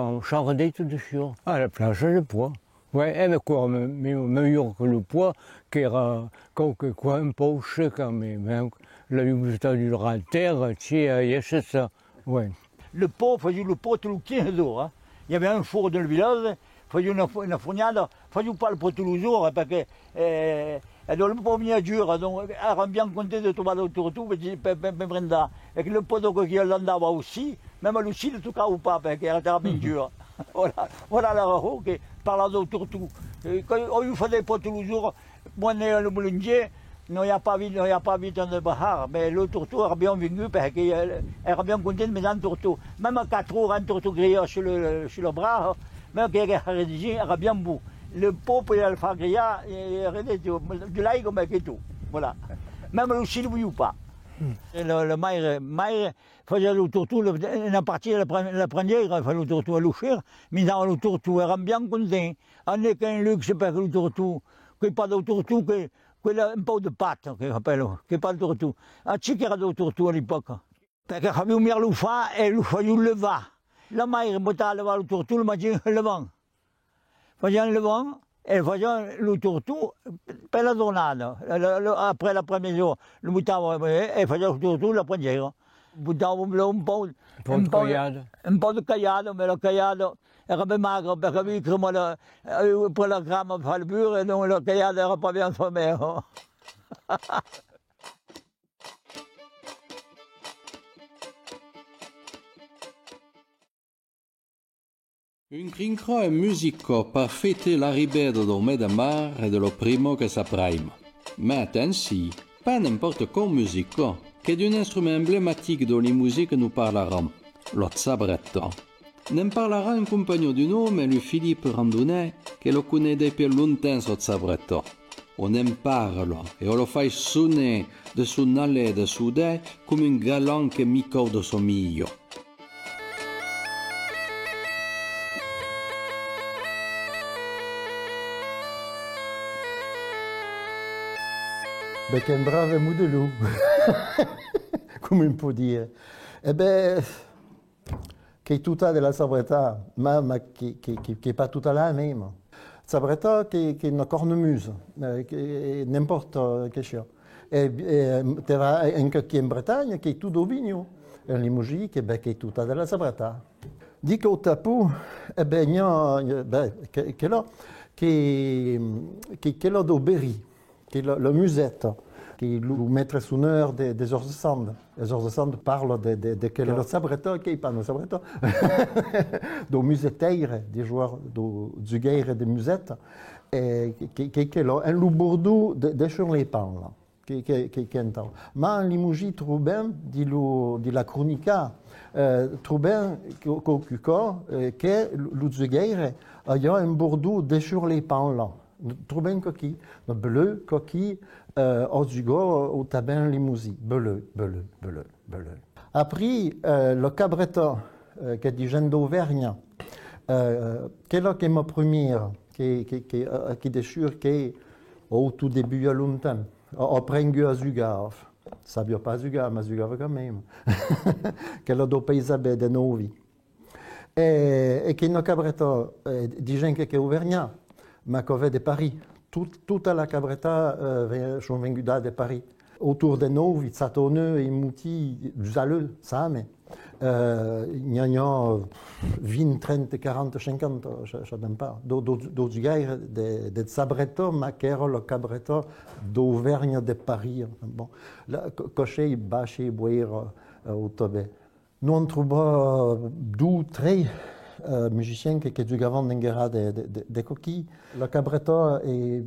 [SPEAKER 18] tout de suite. À la plage, le poids. Ouais, et mais quoi, meilleur que le poids, qui era quelque quoi un peu cher quand même. Hein. La résultat du terre, c'est ça. Ouais.
[SPEAKER 19] Le pot, faisait le pot tous les 15 jours. Hein. Il y avait un four dans le village, faisait une fourniade, faisait pas le pot tous les jours, parce que le pot miniature, donc elle rend bien compté de trouver le tortù, Brenda. Et que le pot qui l'andava aussi, même aussi le tout cas ou pas, parce qu'elle était bien dur. Voilà la raison qui parle de tortù. Quand on fait des pots tous les jours, moi, le boulanger, il n'y a pas vite de bahar, mais le tortù est bien venu parce qu'elle est bien contente de mettre un tortù. Même à 4 jours, un tortù grillé sur le bras, même qu'il est rédigé, il est bien beau. Le pot pour le faire griller, il est rédigé de l'ail comme tout. Voilà. Même le chili ou pas. Le maire faisait le tortù, la partie la première, il fait le tortù à l'oucher, mais dans le tortù, il est bien content. On n'est qu'un luxe parce que le tortù, qu'il n'y a pas de tortù, un peu de pâte, che n'est pas de tortù. A chi che era del tortù all'epoca? Perché avevo un lo fa e lo facevo levare. La mère buttava a levare il tortù, lo mangiava il levant. Faceva il levant e faceva il tortù per la giornata. Après la première jour, lo buttava e faceva il tortù, la prendeva. Buttavo un po' di cagliato, ma la cagliato era ben magro perché avevo cremato per la crema per fare il burro e non la cagliata era pas bien formée.
[SPEAKER 6] Un crincro è musico per fêter l'arrivée do mês de mar e dello primo che s'apprime. Ma attenzione, pas n'importe quel musico, che d'un instrument emblématique de la musique nous parlerons, lo zabretto. Ne parlera un compagnon du nome, lui Philippe Randonnet, che lo connaît depuis longtemps lo zabretto. On en parle e on lo fa suonare de son allée de soudé come un galant che mi corde somiglio.
[SPEAKER 17] Ben, che un bravo modello, come un può dire. E beh, che è tutta della sabretta, ma che è pas tutta la même. Sabretta che è una cornemuse, n'importe che sia. E te va anche qui in Bretagna, che è tutto vigno. E in Limoges, che è tutta della sabretta. Dico au tapu, e beh, che l'ho do Berry. Qui est la musette, qui est le maître sonneur des Ors de Sande. Les Ors de Sande parlent de quel est le sabretto, qui n'est pas le sabretto, de musetteire, des joueurs du guerre et des musettes, et qui est un loup bourdou de sur les pans, là, qui est un mais en Limoges, trop bien, dit la chronica, trop bien, que le du guerre, il y a un bourdou de sur les pans, là. Trop bien coquille, bleu, coquille, ozugo, au tabin limousi, bleu. Après, le cabretto, qui est du jeune d'Auvergne, quel est ma première, qui est sûr qui au tout début, il y a longtemps, après un à Zugave, ça ne veut pas Zugave, mais Zugave quand même, quel est au pays de Novi. Et qui est le cabretto, du jeune qui est auvergnat, ma cove de Paris. Toute la cabretta sont venues de Paris. Autour de nous, il y a des moutis, des alleux, ça, mais il y a 20, 30, 40, 50, je ne sais pas. D'autres gars, des sabretto, mais qui est le cabretto d'Auvergne de Paris. Bon, cocher, bâcher, boire au tobé. Nous on trouve 2, 3 musicien che giocavano in guerra de coquilles. Le cabretto è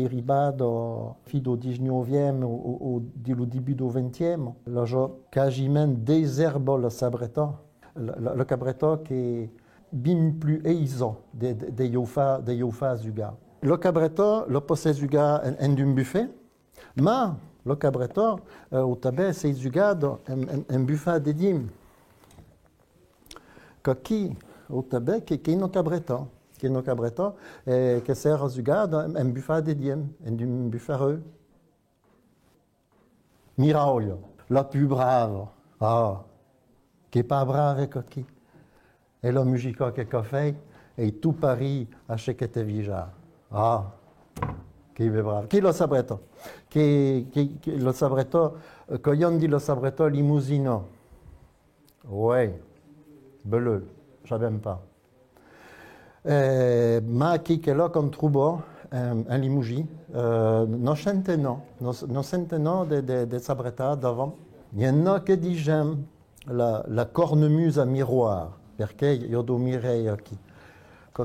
[SPEAKER 17] arrivato fino al XIX o au début du XX. Le gioco quasiment désherbe le sabretto. Le cabretto che è bien plus aisant de Yofa Zuga. Le cabretto lo possède Zuga en un buffet, mais le cabretto au tabè c'est Zuga en buffet de dim. Qui au tabè che è no cabretto, che sert Zuga en buffet de dim, en un buffet. Miraolio, la plus brave. Ah, che pas brave qui. Et la musique che fait, et tout Paris a ce que te vija. Ah, che è bravo. Chi lo sabretto? Che lo sabretto, quand dit lo sabretto limousino. Oui, bleu, je n'aime pas. Ma qui che lo contrubo un limougi, non sente no de sabretta d'avant. Il y en a qui disent j'aime la cornemuse à miroir. Perché io dormirei qui.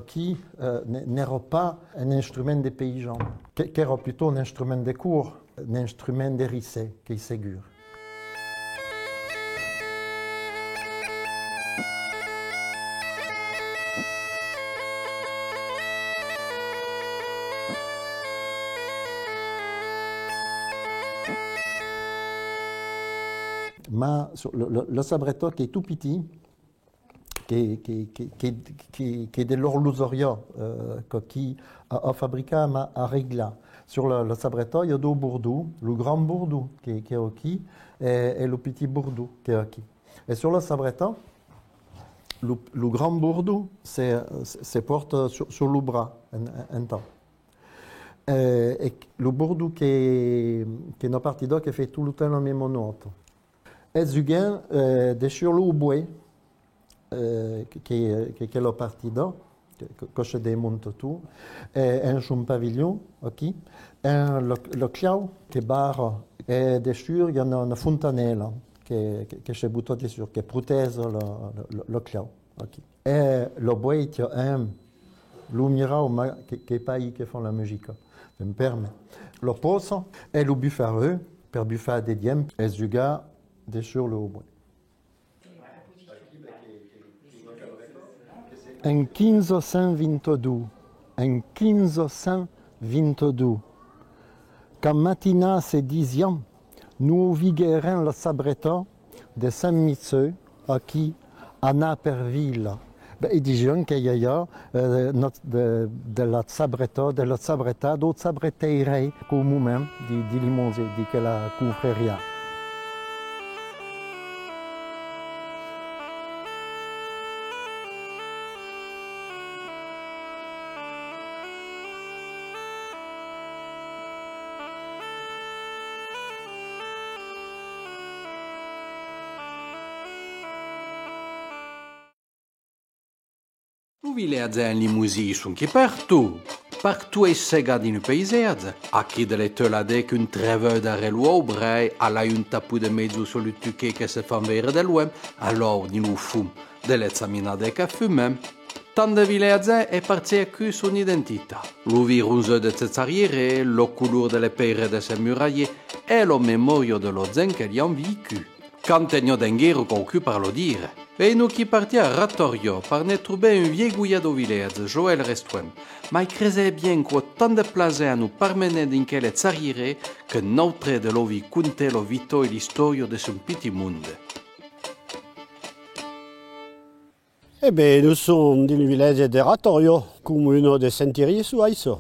[SPEAKER 17] Qui n'era pas un instrument de paysan, qui era plutôt un instrument de cour, un instrument de rissé, qui est ségur. Mais le sabretto qui est tout petit, qui est de l'orlosoria, qui a fabriqué à Regla. Sur le sabretto, il y a deux bourdous, le grand bourdou qui est ici et le petit bourdou qui est ici. Et sur le sabretto, le grand bourdou se porte sur le bras un temps. Et le bourdou qui est une partie qui fait tout le temps la même note. Et Zugen, sur le bouet, qui est la partie là, que je démonte tout, et un pavillon, ok, le clau qui barre, et dessus il y a une fontanelle que je bute dessus, qui protège le clau, ok. Et le bois, il y a un lumière qui est pas qui font la musique, ça me permet. Le poste et le buffet, per buffet des dièmes, et zuga dessus le bois. En 1522, quand matina se disait, nous viguerons le sabretto de Saint-Mitseux, qui à Naperville. Ils disaient qu'il y a de la sabretta, d'autres sabretteries, comme nous-mêmes, di Limousin, di la confréria.
[SPEAKER 6] Villaggio in Limousin sono che partout è segado in paesaggio. A chi delle tolade che un treveur da reluobre alla un tapu de mezzo sul tuche che se fa vedere dell'uem, allora di un fum delle zaminade che fumem. Tante villaggio è partita qui son identità. Lo virus de cezzariere, lo colore delle pere de se muraille e lo memorio dello zen che li han vécu. Cantegno d'enghero con cui parlo dire. E nous qui partia a Rattorio par ne trouver un vieil gouillado village, Joël Restuem, ma il crezait bien qu'au tant de plaisir à nous parmener din quelle tsarire que notre de l'ovi conte lo vito e l'istorio de son petit monde.
[SPEAKER 2] Eh bien, nous sommes dans le village de Rattorio, commune de Saint-Thierry sous Aïsso.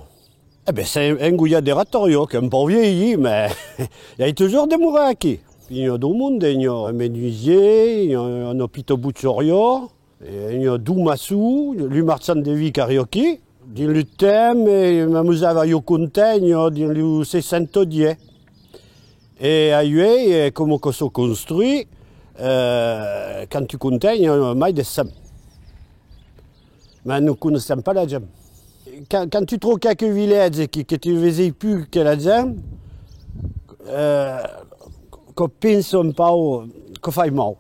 [SPEAKER 2] Eh bien, c'est un gouillado de Rattorio qui est un peu vieilli, mais il y a toujours des mourants ici. Il y a deux mondes, il y a un menuisier, il y a un hôpital Butchorio, il y a deux massous, le marchand de vie karaoke. Dans le thème, nous avons container dans le 610. Et ailleurs, comment ça se construit, quand tu comptes, il y a mai de sem. Mais nous ne connaissons pas la gemme. Quand tu trouves quelques villages que tu ne faisais plus que la gemme, che penso un po' che fai male.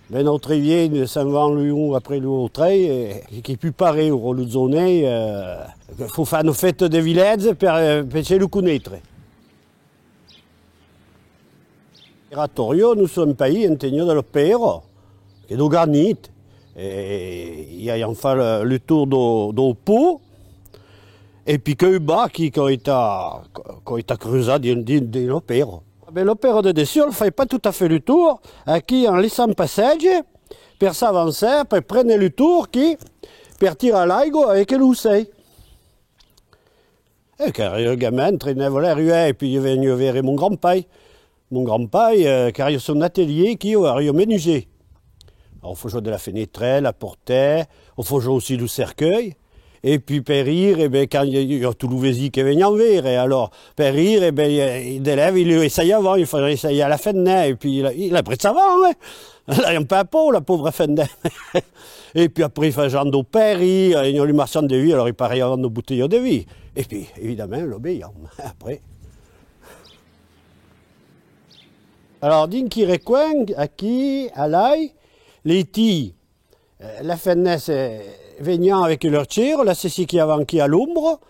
[SPEAKER 2] Ben notre vient s'en va l'un après l'autre et qui est plus pareil au rôle de zone. Il faut faire une fête de village pour le connaître. Ratorio, nous sommes un pays intégné de l'opéra, qui est de granit. Il y a enfin le tour du pot, et puis que bas qui a été creusé dans l'opéra. L'opéra de dessus, ne fait pas tout à fait le tour, qui en laissant un passage, pour s'avancer, pour prendre le tour, qui pour tirer à l'aigo avec l'ousseil. Et quand le gamin traînait vers la rue, et puis il venait vers mon grand-père. Mon grand-père, car il a son atelier qui est menuisier. Alors, il faut jouer de la fenêtre, la portée, il faut jouer aussi du cercueil. Et puis, périr, eh bien, quand il y a tout l'ouvesi qui vient en verre, et alors, périr, eh bien, l'élève, il essaye avant, il faut essayer à la fenêtre, et puis il a pris de savant, hein. Là, il a un peu à peau, la pauvre fenêtre. Et puis après, il fait genre d'eau périr, il y a le marchand de vie, alors il paraît avant nos bouteilles de vie. Et puis, évidemment, l'obéissant, après. Alors, din qui requeng, à qui, à l'ail, les tis, la fenêtre venant avec leur tir, la ceci qui avant qui à l'ombre,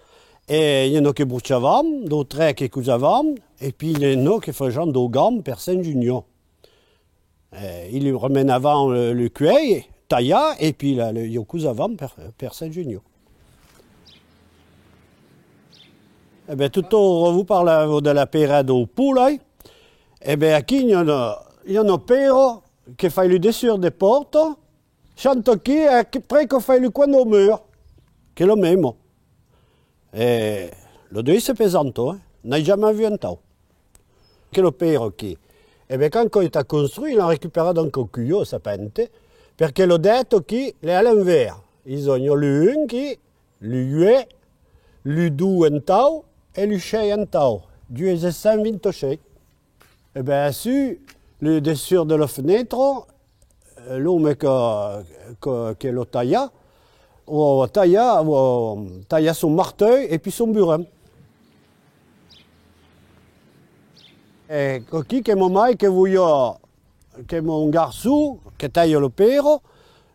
[SPEAKER 2] et il y en a qui bouchavam, d'autres qui cousavam, et puis il y en a qui font genre d'ogam per Saint-Junior. Il lui remène avant le cueil, tailla, et puis là, il y a cousavam per Saint-Junior. Eh bien, tout au vous parlez de la période au poulet. Eh bien, ici, il y en a père qui fait le dessus des portes, chante qui, après qu'on fait le coin au mur, qui est le même. Et le deuil, c'est pesant, hein? On n'a jamais vu un temps. Quel le père qui? Eh bien, quand il a construit, il a récupéré dans le cocuyo, sa pente, parce que le dette qui est à l'envers. Ils ont le un qui, le huet, le dou un tau et le chai un tau. Du est 120 chai. Eh bien, su, le dessus de la fenêtre, l'homme qui le tailla, tailla son marteau et puis son burin. Et qui est mon mari, que mon garçon, qui taille le père,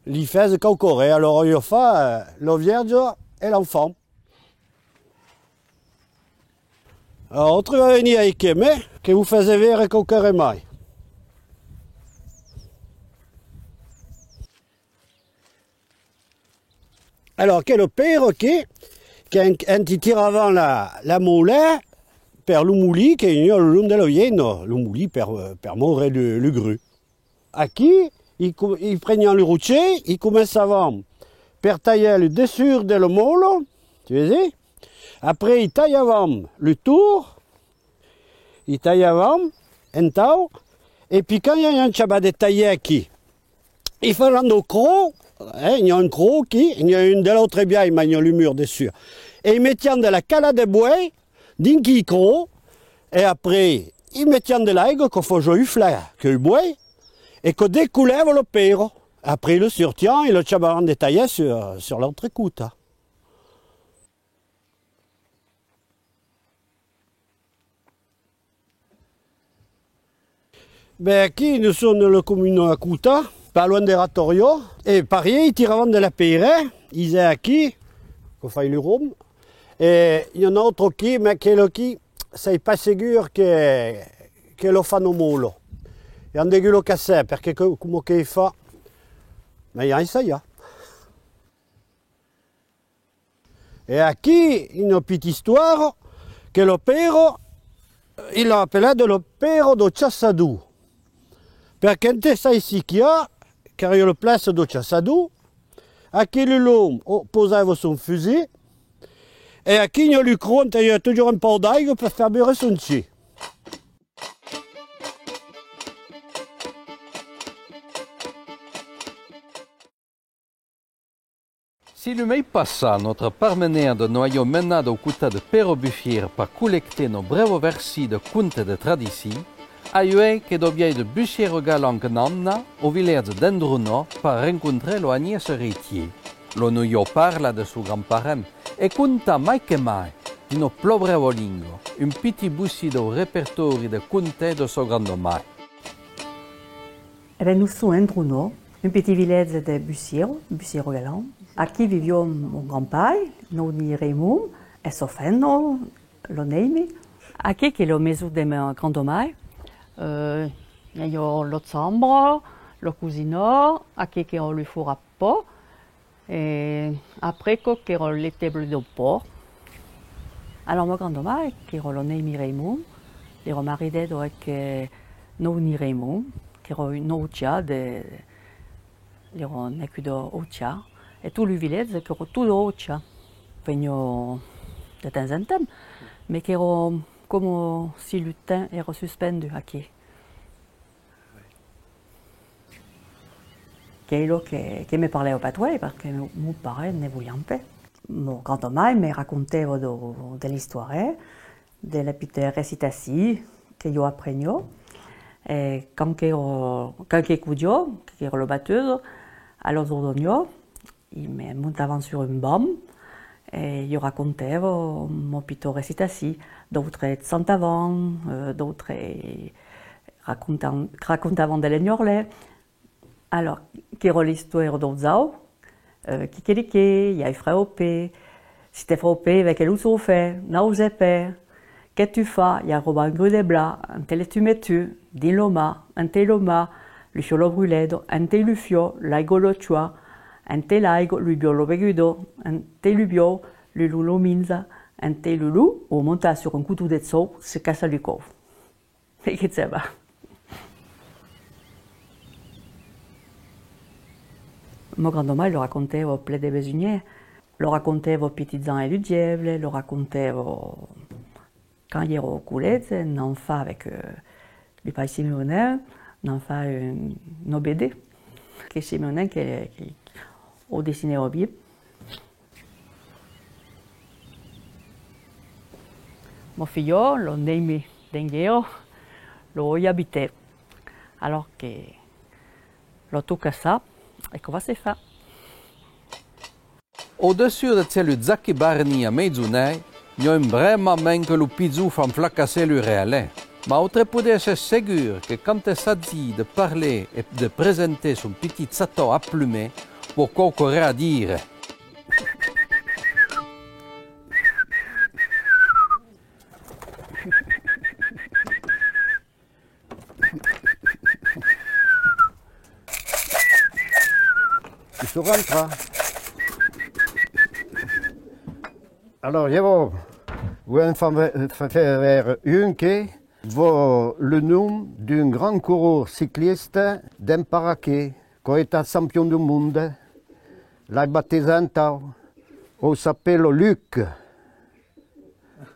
[SPEAKER 2] lui fait encore. Alors, il fait la Vierge et l'enfant. Alors, on va venir avec Kémé, que vous faisiez vers coquer mai. Alors, quel le père, quand il tire avant la moulin, per le mouli, qui est le long de la vienne, le mouli per mourir le gru. À qui, il prend le routier, il commence avant, per tailler le dessus de le moule, tu vois. Après, il taille avant le tour, il taille avant, un tau, et puis quand il y a un chabat de tailler qui, il fait un croc, il y a un croc qui, il y a une de l'autre bien, il y a le mur dessus. Et il met de la cala de bois, d'un qui croc, et après, il met de l'aigle qu'il faut jouer flair, que le bois, et que découlève le père. Après, il le surtient et le chabat de tailler sur l'autre côte. Ben, qui nous sommes dans la commune à Kouta, pas loin des Ratorio, et pareil, ils tirent avant de la Péré, ils sont qui, qu'on fait le rhum, et il y en a autre qui, mais qui, c'est pas sûr que lo fanno molo. Il y a des gens qui savent, parce que comme il fait, mais il y a ça, Et à qui, une petite histoire, que le père, il l'a appelé de le père de Chassadou. Perché c'est ici qu'il y a, car il y a le place de Chassadou, à qui l'homme posait son fusil, et à qui il y a le cron, il y a toujours un peu d'ail pour faire beurrer son chi.
[SPEAKER 6] Si le mai passa, notre partenaire de noyau menado au couta de Pero Buffier par collecter nos brèves versi de contes de tradition, aiuè che dobbiai de Bussiero Galant Nanna au village d'Endruno par rencontrer lo Agnès Retier. Lo noyau parla de suo grand-parent e conta mai che mai di no plobrevo lingo, un petit bussi do repertori de conte de suo grande mai.
[SPEAKER 3] Eh bien, nous sommes un Druno, un petit village de Bussiero-Galant. Aquí vivió mon grand-père, Noni Raymond, et Sofeno, l'Oneimi. Aquí, qui est le maison de mon grand-mère, il y a l'autre chambre, le cousin, aquí qui est le four à pot, et après, qui est les tables de port. Alors, mon grand-mère, qui est l'Oneimi Raymond, il est marié avec Noni Raymond, qui est une autre de l'Ocha. Et tout le village, qui est tout l'Ocha. Venu de temps en temps, mais qui est comme si le temps est suspendu ici. Qui est là qui me parlait au patrouille, parce que mon père ne voulait pas. Mon grand-mère me racontait de l'histoire, de la petite récitation que j'ai appris. Et quand j'ai écouté, qui est le batteuse, à l'Ordonio, il me montait sur une bombe et il racontait mon petite récitation. D'autres chantaient, d'autres racontaient de l'ignorler. Alors, qui est l'histoire d'Ozao, qui il y a eu frappé, si t'es frappé, avec quel outil fait, n'osez pas. Qu'est-ce que tu fais? Il y a Robin Grudebla, un tel tu mets tu, din loma, un tel loma, le fiolo bruledo, un tel lufio, l'aigo lo chua, un tel aigo, lui bio lo begudo, un tel lubio, le lulo minza, un tel lulu, ou monta sur un couteau de sau, se casse le coffre. Et qu'est-ce que ça va? Mon grand-mère le racontait au plaid des Besuniers, le racontait aux petits ans et du diable, le racontait quand il est au coulet, un enfant avec le père Simeonin, un enfant une BD, qui est Simeonin qui a dessiné au Bible. Mon fils, l'on aimé d'Engeo, l'on y habitait. Alors que l'auto cassa, et qu'on va se faire.
[SPEAKER 6] Au-dessus de celui Zaki Barni à Meizunei, il y a un vraiment même que le pizou fait flacasser le réel. Mais autre peut être sûr que quand il s'agit de parler et de présenter son petit sato à plumer, pour qu'on aurait à dire.
[SPEAKER 11] Il se rentre. Alors, je vais vous faire une qui vaut le nom d'un grand coureur cycliste d'un paraquet qui est champion du monde. L'ai baptisé en tau. On s'appelle Luc.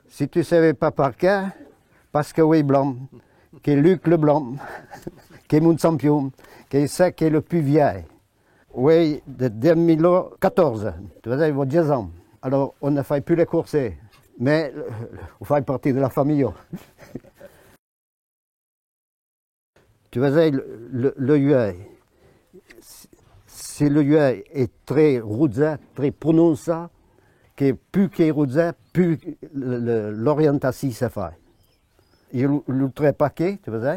[SPEAKER 11] Si tu ne savais pas par qué, parce que oui, blanc, qui est Luc le Blanc, qui est mon champion, qui est ça qui est le plus vieil. Oui, de 2014, tu vois, il y a 10 ans. Alors, on ne fait plus les courses, mais on fait partie de la famille. Tu vois, le yeux, si le yeux est très rouge, très prononcé, plus qu'il est rouge, plus l'orientation se fait. Il est le très paquet, tu vois.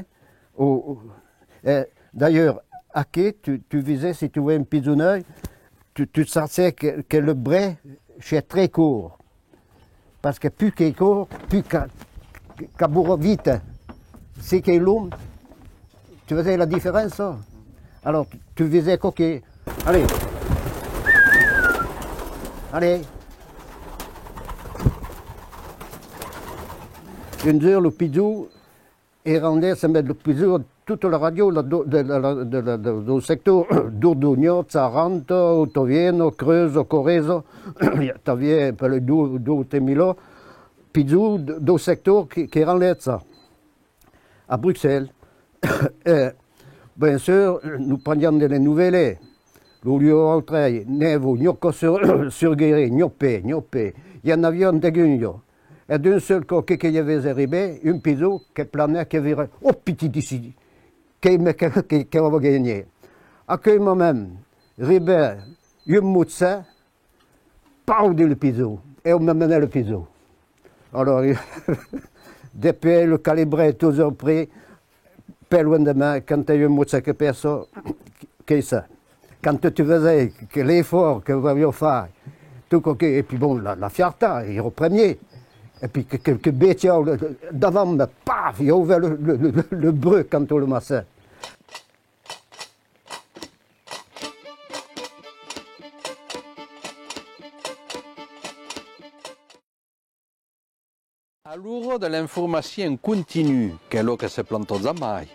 [SPEAKER 11] D'ailleurs, à qui tu visais, si tu vois un pisonneuil, tu savais que le bras est très court. Parce que plus qu'il est court, plus qu'il bourre vite. Si qu'il est long, tu vois la différence, ça? Alors, tu visais coquet. Allez. Allez. Une heure, le pizou, et rendait se mettre le pizou toute la radio du secteur d'Ordogno, Tarento, Otovieno, Creuse, Correzo, tu avais per le 2 o 3 000 pizou du secteur qui rendait ça. À Bruxelles. Et, bien sûr, nous prenions des nouvelles. Le lieu oltre, nevo, gnocco sur guéri, gnoppé. Il y en avait un déguigno. Et d'un seul coup, qu'il y avait arrivé, un pizou qui planait, qui virait, oh petit ici, qui avait gagné. À quel moment, arrivé, un moutsa, parle le pizou, et on me menait le pizou. Alors, depuis le calibré, toujours pris,
[SPEAKER 2] pas loin de moi, quand tu as eu un mot de ça que personne, qu'est-ce ça? Quand tu faisais que l'effort que vous aviez fait, tout coquet, et puis bon, la fierté, il est au premier. Et puis que bêtien, devant, mais paf, il a ouvert le breu quand on le massait.
[SPEAKER 6] All'uro dell'informazione continua, che è lo che si plantò mai,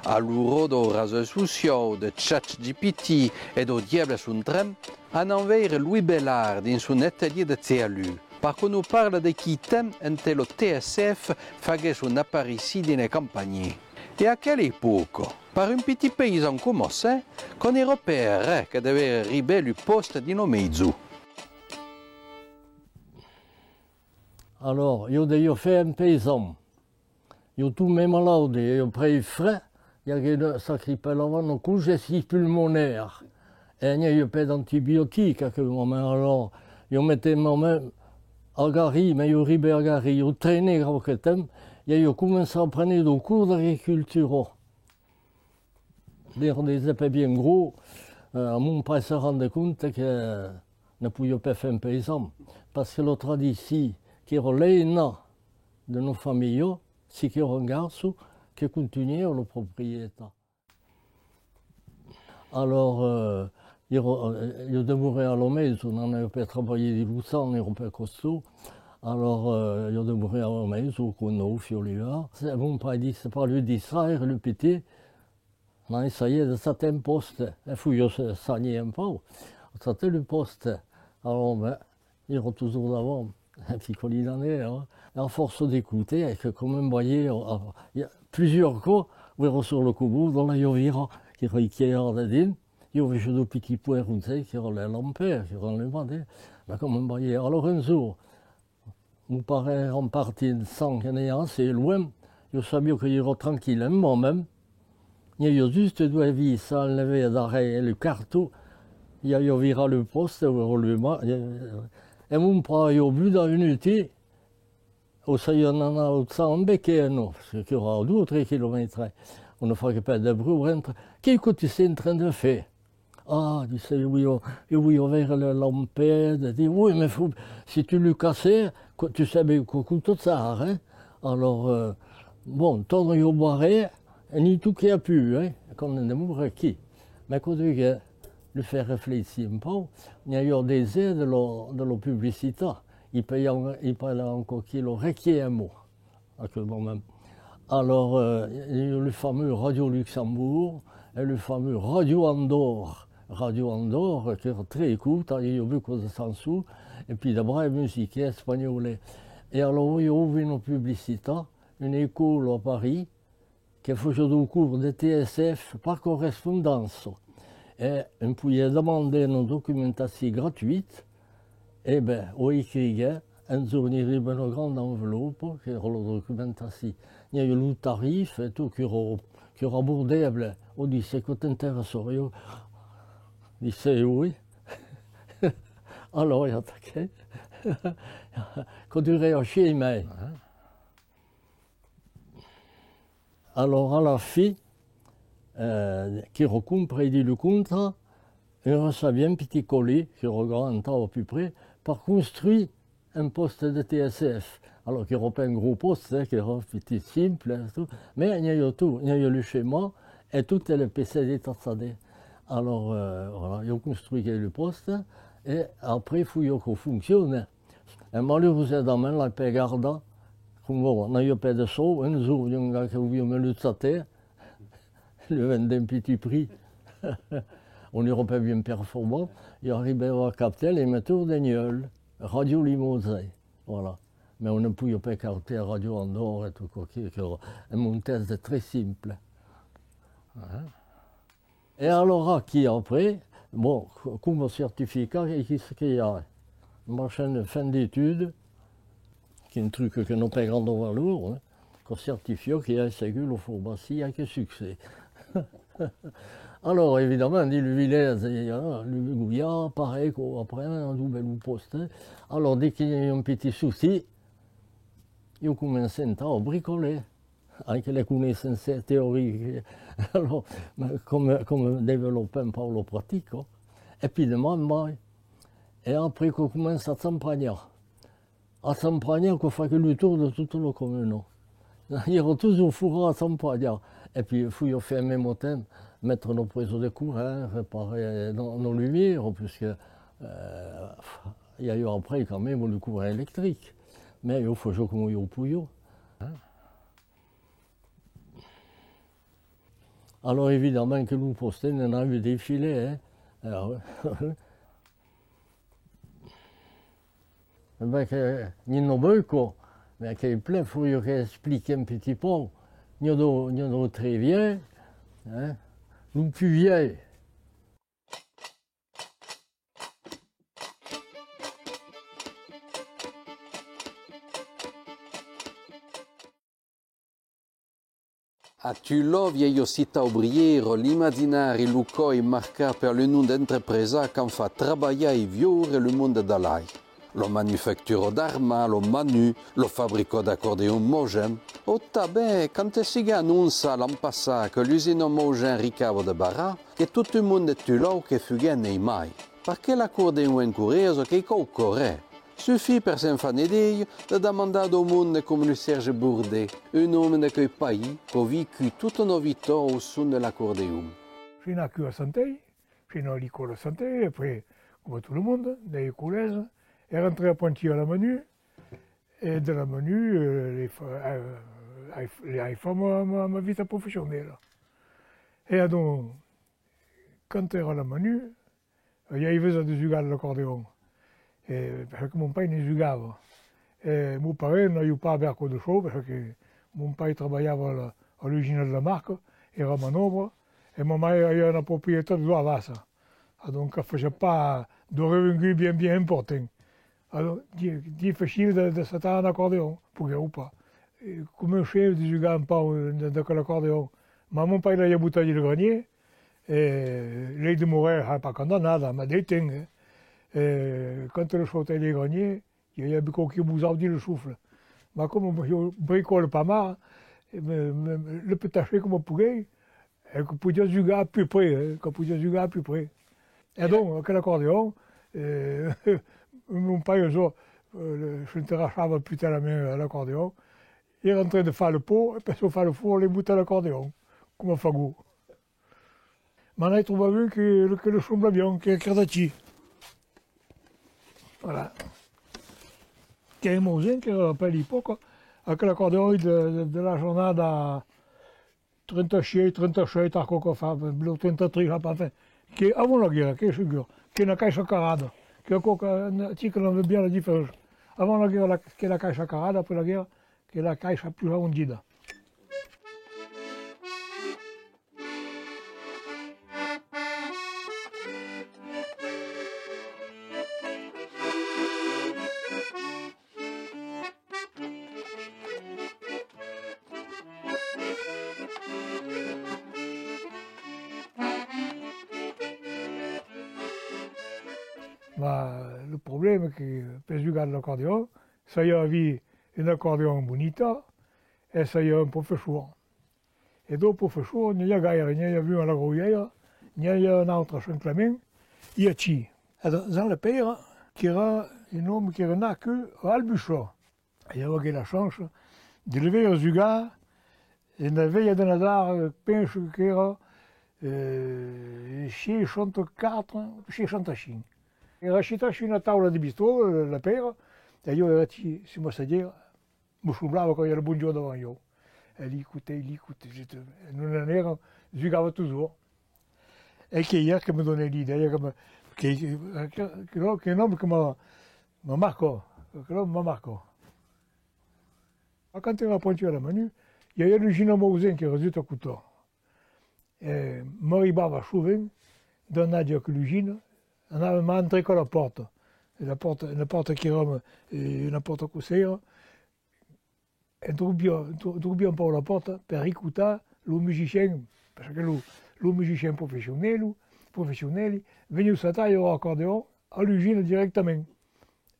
[SPEAKER 6] all'uro do raso sociale, de ChatGPT e do diable sul tram, hanno avere Louis Bellard in suo atelier de CLU, perché nous parla di chi tem ente lo TSF faghe son apparition nelle campagne. E a quelle époque, par un petit paysan come se, qu'on y repérerait che deve arriver le poste di no mezzo.
[SPEAKER 4] Alors, il y a fait un paysan. Il y a tout même malade, il y a pris frais, il y a ça qui peut avoir une congestives pulmonaire. Et il n'y a pas d'antibiotiques à ce moment. Alors, il mettait même à Gary, mais il y a à Gary, il y a traîné grand que temps, il y a commencé à prendre des cours d'agriculture. Des épais bien gros, mon père se rendait compte que ne pouvait pas faire un paysan. Parce que l'autre tradition, qui est l'un de nos familles, c'est qu'il y a un garçon qui continue le propriétaire. Alors, il a demeuré à la maison, on n'a pas travaillé des loussans, on n'a pas costaud. Alors, il a demeuré à la maison, qu'on a au fiolia. Mon père dit, c'est pas lui distraire, le petit. On a essayé de certains postes. Il faut que ça n'y ait pas. C'était le poste. Alors, ben, il est toujours d'avant. Un petit colis d'année. Hein. À force d'écouter, avec quand même, voyez, il y a plusieurs cas, où sur le Kobo, dans la Yovira, qui est hors de din, il y a des petits points, qui ont les lampes, qui ont les bandés. Mais quand même, voyez, alors un jour, mon père en partie sans qu'il y ait assez loin, je savais qu'il y aurait tranquillement même. Il y a juste deux vis, ça enlevé d'arrêt le carton, il y a Yovira le poste, et mon père est au bout d'une unité, au Sayon en a au sang béquet, non, parce qu'il y aura 2 ou 3 kilomètres. On ne fera pas de bruit. Qu'est-ce que tu es en train de faire? Ah, tu sais, oui, on verra la lampette. Oui, mais si tu le cassais, tu savais que tout ça, hein? Alors, bon, ton yo boiré, ni tout qui a pu, hein, comme on ne qui. Mais quand tu le faire réfléchir un peu, il y a eu des aides de la publicité. Il paye encore qu'il aurait un mot, à ce moment. Alors, il y a le fameux Radio Luxembourg et le fameux Radio Andorre. Radio Andorre, qui est très écoute, il y a beaucoup de censure, et puis d'abord la musique espagnole. Et alors, il y a eu une publicité, une école à Paris, qui faisait des cours de TSF par correspondance. Et on pouvait demander une documentation gratuite, et bien, on écrivait, un jour, il y avait une grande enveloppe, qui era la documentation. Il y a eu le tarif et tout qui era abordable. On disait que t'intéresserait. Il disait oui. Alors il attaquait. Quand il réagit, mais. Alors à la fin, qui recomprit le contrat, il recevait un petit colis, qui regarde à peu près, par construire un poste de TSF. Alors qu'il n'y aura pas un gros poste, hein, qui est petit, simple, tout. Mais il y a eu tout. Il y a eu le schéma et tout est le PC détaché. Alors, voilà, ils ont construit le poste et après, il faut qu'il fonctionne. Et malheureusement, la paix garda, comme on n'a pas de saut, un jour, il y a un gars qui a voulu me le tâter, le vendre un petit prix. On n'ira pas bien performant. Il arrive à capter les métaux d'Aignol, Radio Limousin. Voilà. Mais on ne pouvait pas écarter Radio Andorre et tout quoi, un montage très simple. Et alors, qui après, bon, comme certificat, qu'est-ce qu'il y a? Une machine de fin d'études, qui est un truc que n'a pas grand valeur, hein, qu'on certifie qu'il y a un ségule au pharmacie avec succès. Alors, évidemment, on dit le village, le Gouillard, pareil, après, on a double poste. Alors, dès qu'il y a un petit souci, ils ont commencé à bricoler. anche le conoscenze teoriche, allora, come développer un po' lo pratico, e puis demande mai. Et après qu'on commence à s'emprunter. À s'emprunter, qu'on fait le tour de toute la commune. Il y a toujours fourré à s'emprunter. Et puis, il faut faire même au temps, mettre nos prises de courant, réparer nos lumières, puisque il y a eu après quand même le courant électrique. Mais il faut jouer comme il faut. Alors évidemment que nous postons, on a eu des filets. Hein. Alors, ben, il n'y en a pas quoi. Mais qu'il y a plein, il faut expliquer un petit peu. Il y en a très vieux, hein, nous plus vieux.
[SPEAKER 6] A Tulò vieio città obriero, l'immaginare Lucoi marca per le nom d'entreprise che fa travagliare i vieux e le monde d'alai. Lo manufatturo d'arma, lo manu, lo fabbrico d'accordeon Mogen. O tabè, quand si annuncia l'an passat che l'usine Mogen ricavo de barra, che tutto il mondo è Tulò che fughe nei mai. Perché l'accordeon è curioso che occorre. Suffit per s'infanedire de demander au monde comme le Serge Bourdet, un homme de quel pays qui a vécu toute nos vies au son de l'accordéon.
[SPEAKER 5] J'ai naqué à Santé, j'ai dans l'école à Santé, après, comme tout le monde, dans les collèges, et rentré apprenti à la Manu, et de la Manu, les femmes ma vie professionnelle. Et donc, quand j'étais à la Manu, il y avait des jugas de l'accordéon. Parce que mon père ne jouait. Et mon père n'a pas beaucoup de choses, parce que mon père travaillait à l'usine de la marque, il era manœuvre, et ma mère avait une propriété de Loavassa. Donc, elle ne faisait pas de revenus bien importants. Alors, c'est difficile de s'attendre à un accordéon, pour ou pas. Et comme un chef de jouer un peu de l'accordéon, mais mon père avait bouteille de grenier, et l'œil de mourir n'a pas condamné, elle m'a déteint. Quand le sautait les greniers, il y avait beaucoup qui vous dit le souffle. Mais comme je bricole pas mal, le pétaché comme on pouvait, et qu'on pouvait jouer à peu près, Et donc, avec l'accordéon, mon père, je ne rachava plus à la main à l'accordéon, il rentrait de faire le pot, et puis sur faire le four, les bouteilles à l'accordéon, comme un fagot. Mais on a trouvé que le chambre bien, qu'il y a Cardacci. Voilà. Che è Mosen, che era per l'époque, avec l'accordéon de la journée à 36, 37, à quoi fa, 33, enfin, qui avant la guerre, qui est sûr, qui est la caixa carada, qui est encore, si on veut bien la différence. Avant la guerre, qui est la caixa carada, après la guerre, qui est la caixa plus arrondida. Le problème è che per giocare all'accordeon, se io avevo un accordeon bonito e se io un professore. E dopo il professore non c'è gaire, non c'è una rouillère, non c'è un altro simplement, io ci. E dans le père, qui era un homme qui era nato à Albuchon. E io avevo la chance di lever giocare e la veille de Nadar, penso che era 64, 65. Era uscita su una tavola di bistro, la pera, e io ero siamo a sedere, mi sembrava che era buongiorno davanti io. E lì écoutait, non era, giocava toujours. E che ieri che mi donnò l'idea, che un nome che mi marcò, Ma quand ero apprenti alla Manu, il y avait le Gino Mosen qui era giusto a Couton. E mi arrivava souvent, da Nadia che l'usine, on aveva entré con la porta, una porta che era una porta cos'era, e troviamo un po' la porta per écouter le musicien, perché le musicien professionnels venivano a stare all'accordeon all'usine direttamente,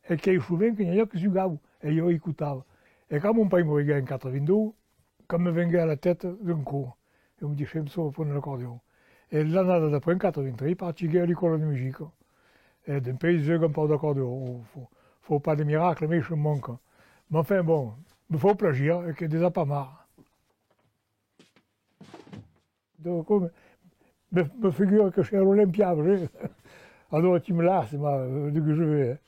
[SPEAKER 5] e che io souvent che io giocavo, e io écoutavo. E come un paio mi arrivava in 82, quand me venait à la tête d'un coup. Et on me dit, je me sauve pour l'accordéon. Et l'année d'après, en 83, il partit à l'école de musique. Et d'un pays qui n'a pas d'accordéon. Il ne faut pas de miracles, mais je manque. Mais enfin, bon, il faut plaisir, et qu'il n'y a pas marre. Donc, me figure que je suis à l'Olympia, alors tu me lasses, de que je vais,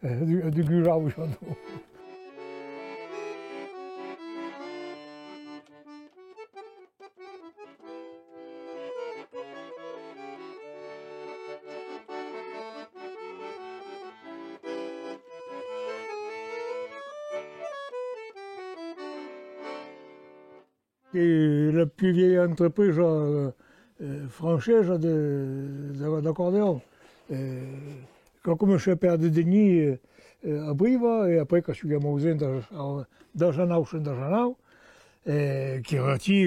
[SPEAKER 5] de que j'arrive au château. Et la plus vieille entreprise française d'accordéon. Comme je suis père de Denis à Brive, et après quand je suis à Mausen d'Agenau, qui est réti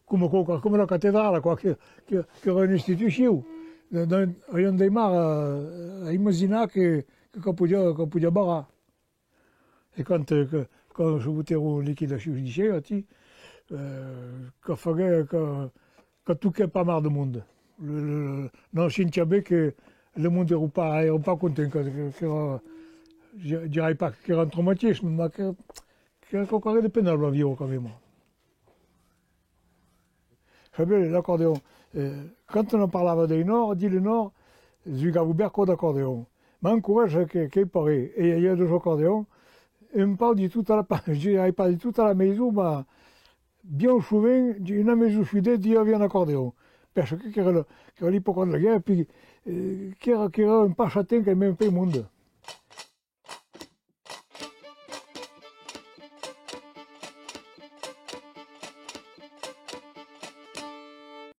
[SPEAKER 5] comme la cathédrale, quoi, qui est une institution. On démarre à imaginer qu'on pouvait barrer. Et quand je votais au liquidation judiciaire, que tout n'est pas marre de monde. L'ancien Tchabé, que le monde n'est pas content, je ne dirais pas qu'il y a un traumatisme, mais qu'il y a encore des pénales à vivre quand même. Vous savez, l'accordéon, quand on en parlait du Nord, on dit le Nord, je n'ai pas beaucoup d'accordéon. Mais encourage qu'il paraît. Et il y a deux accordéons, et on me parle de tout à la maison, mais bien souvent, une maison fidèle, il y avait un accordéon. Parce que, qui était l'époque de la guerre, puis qui era un pas châtain qui même pas le monde.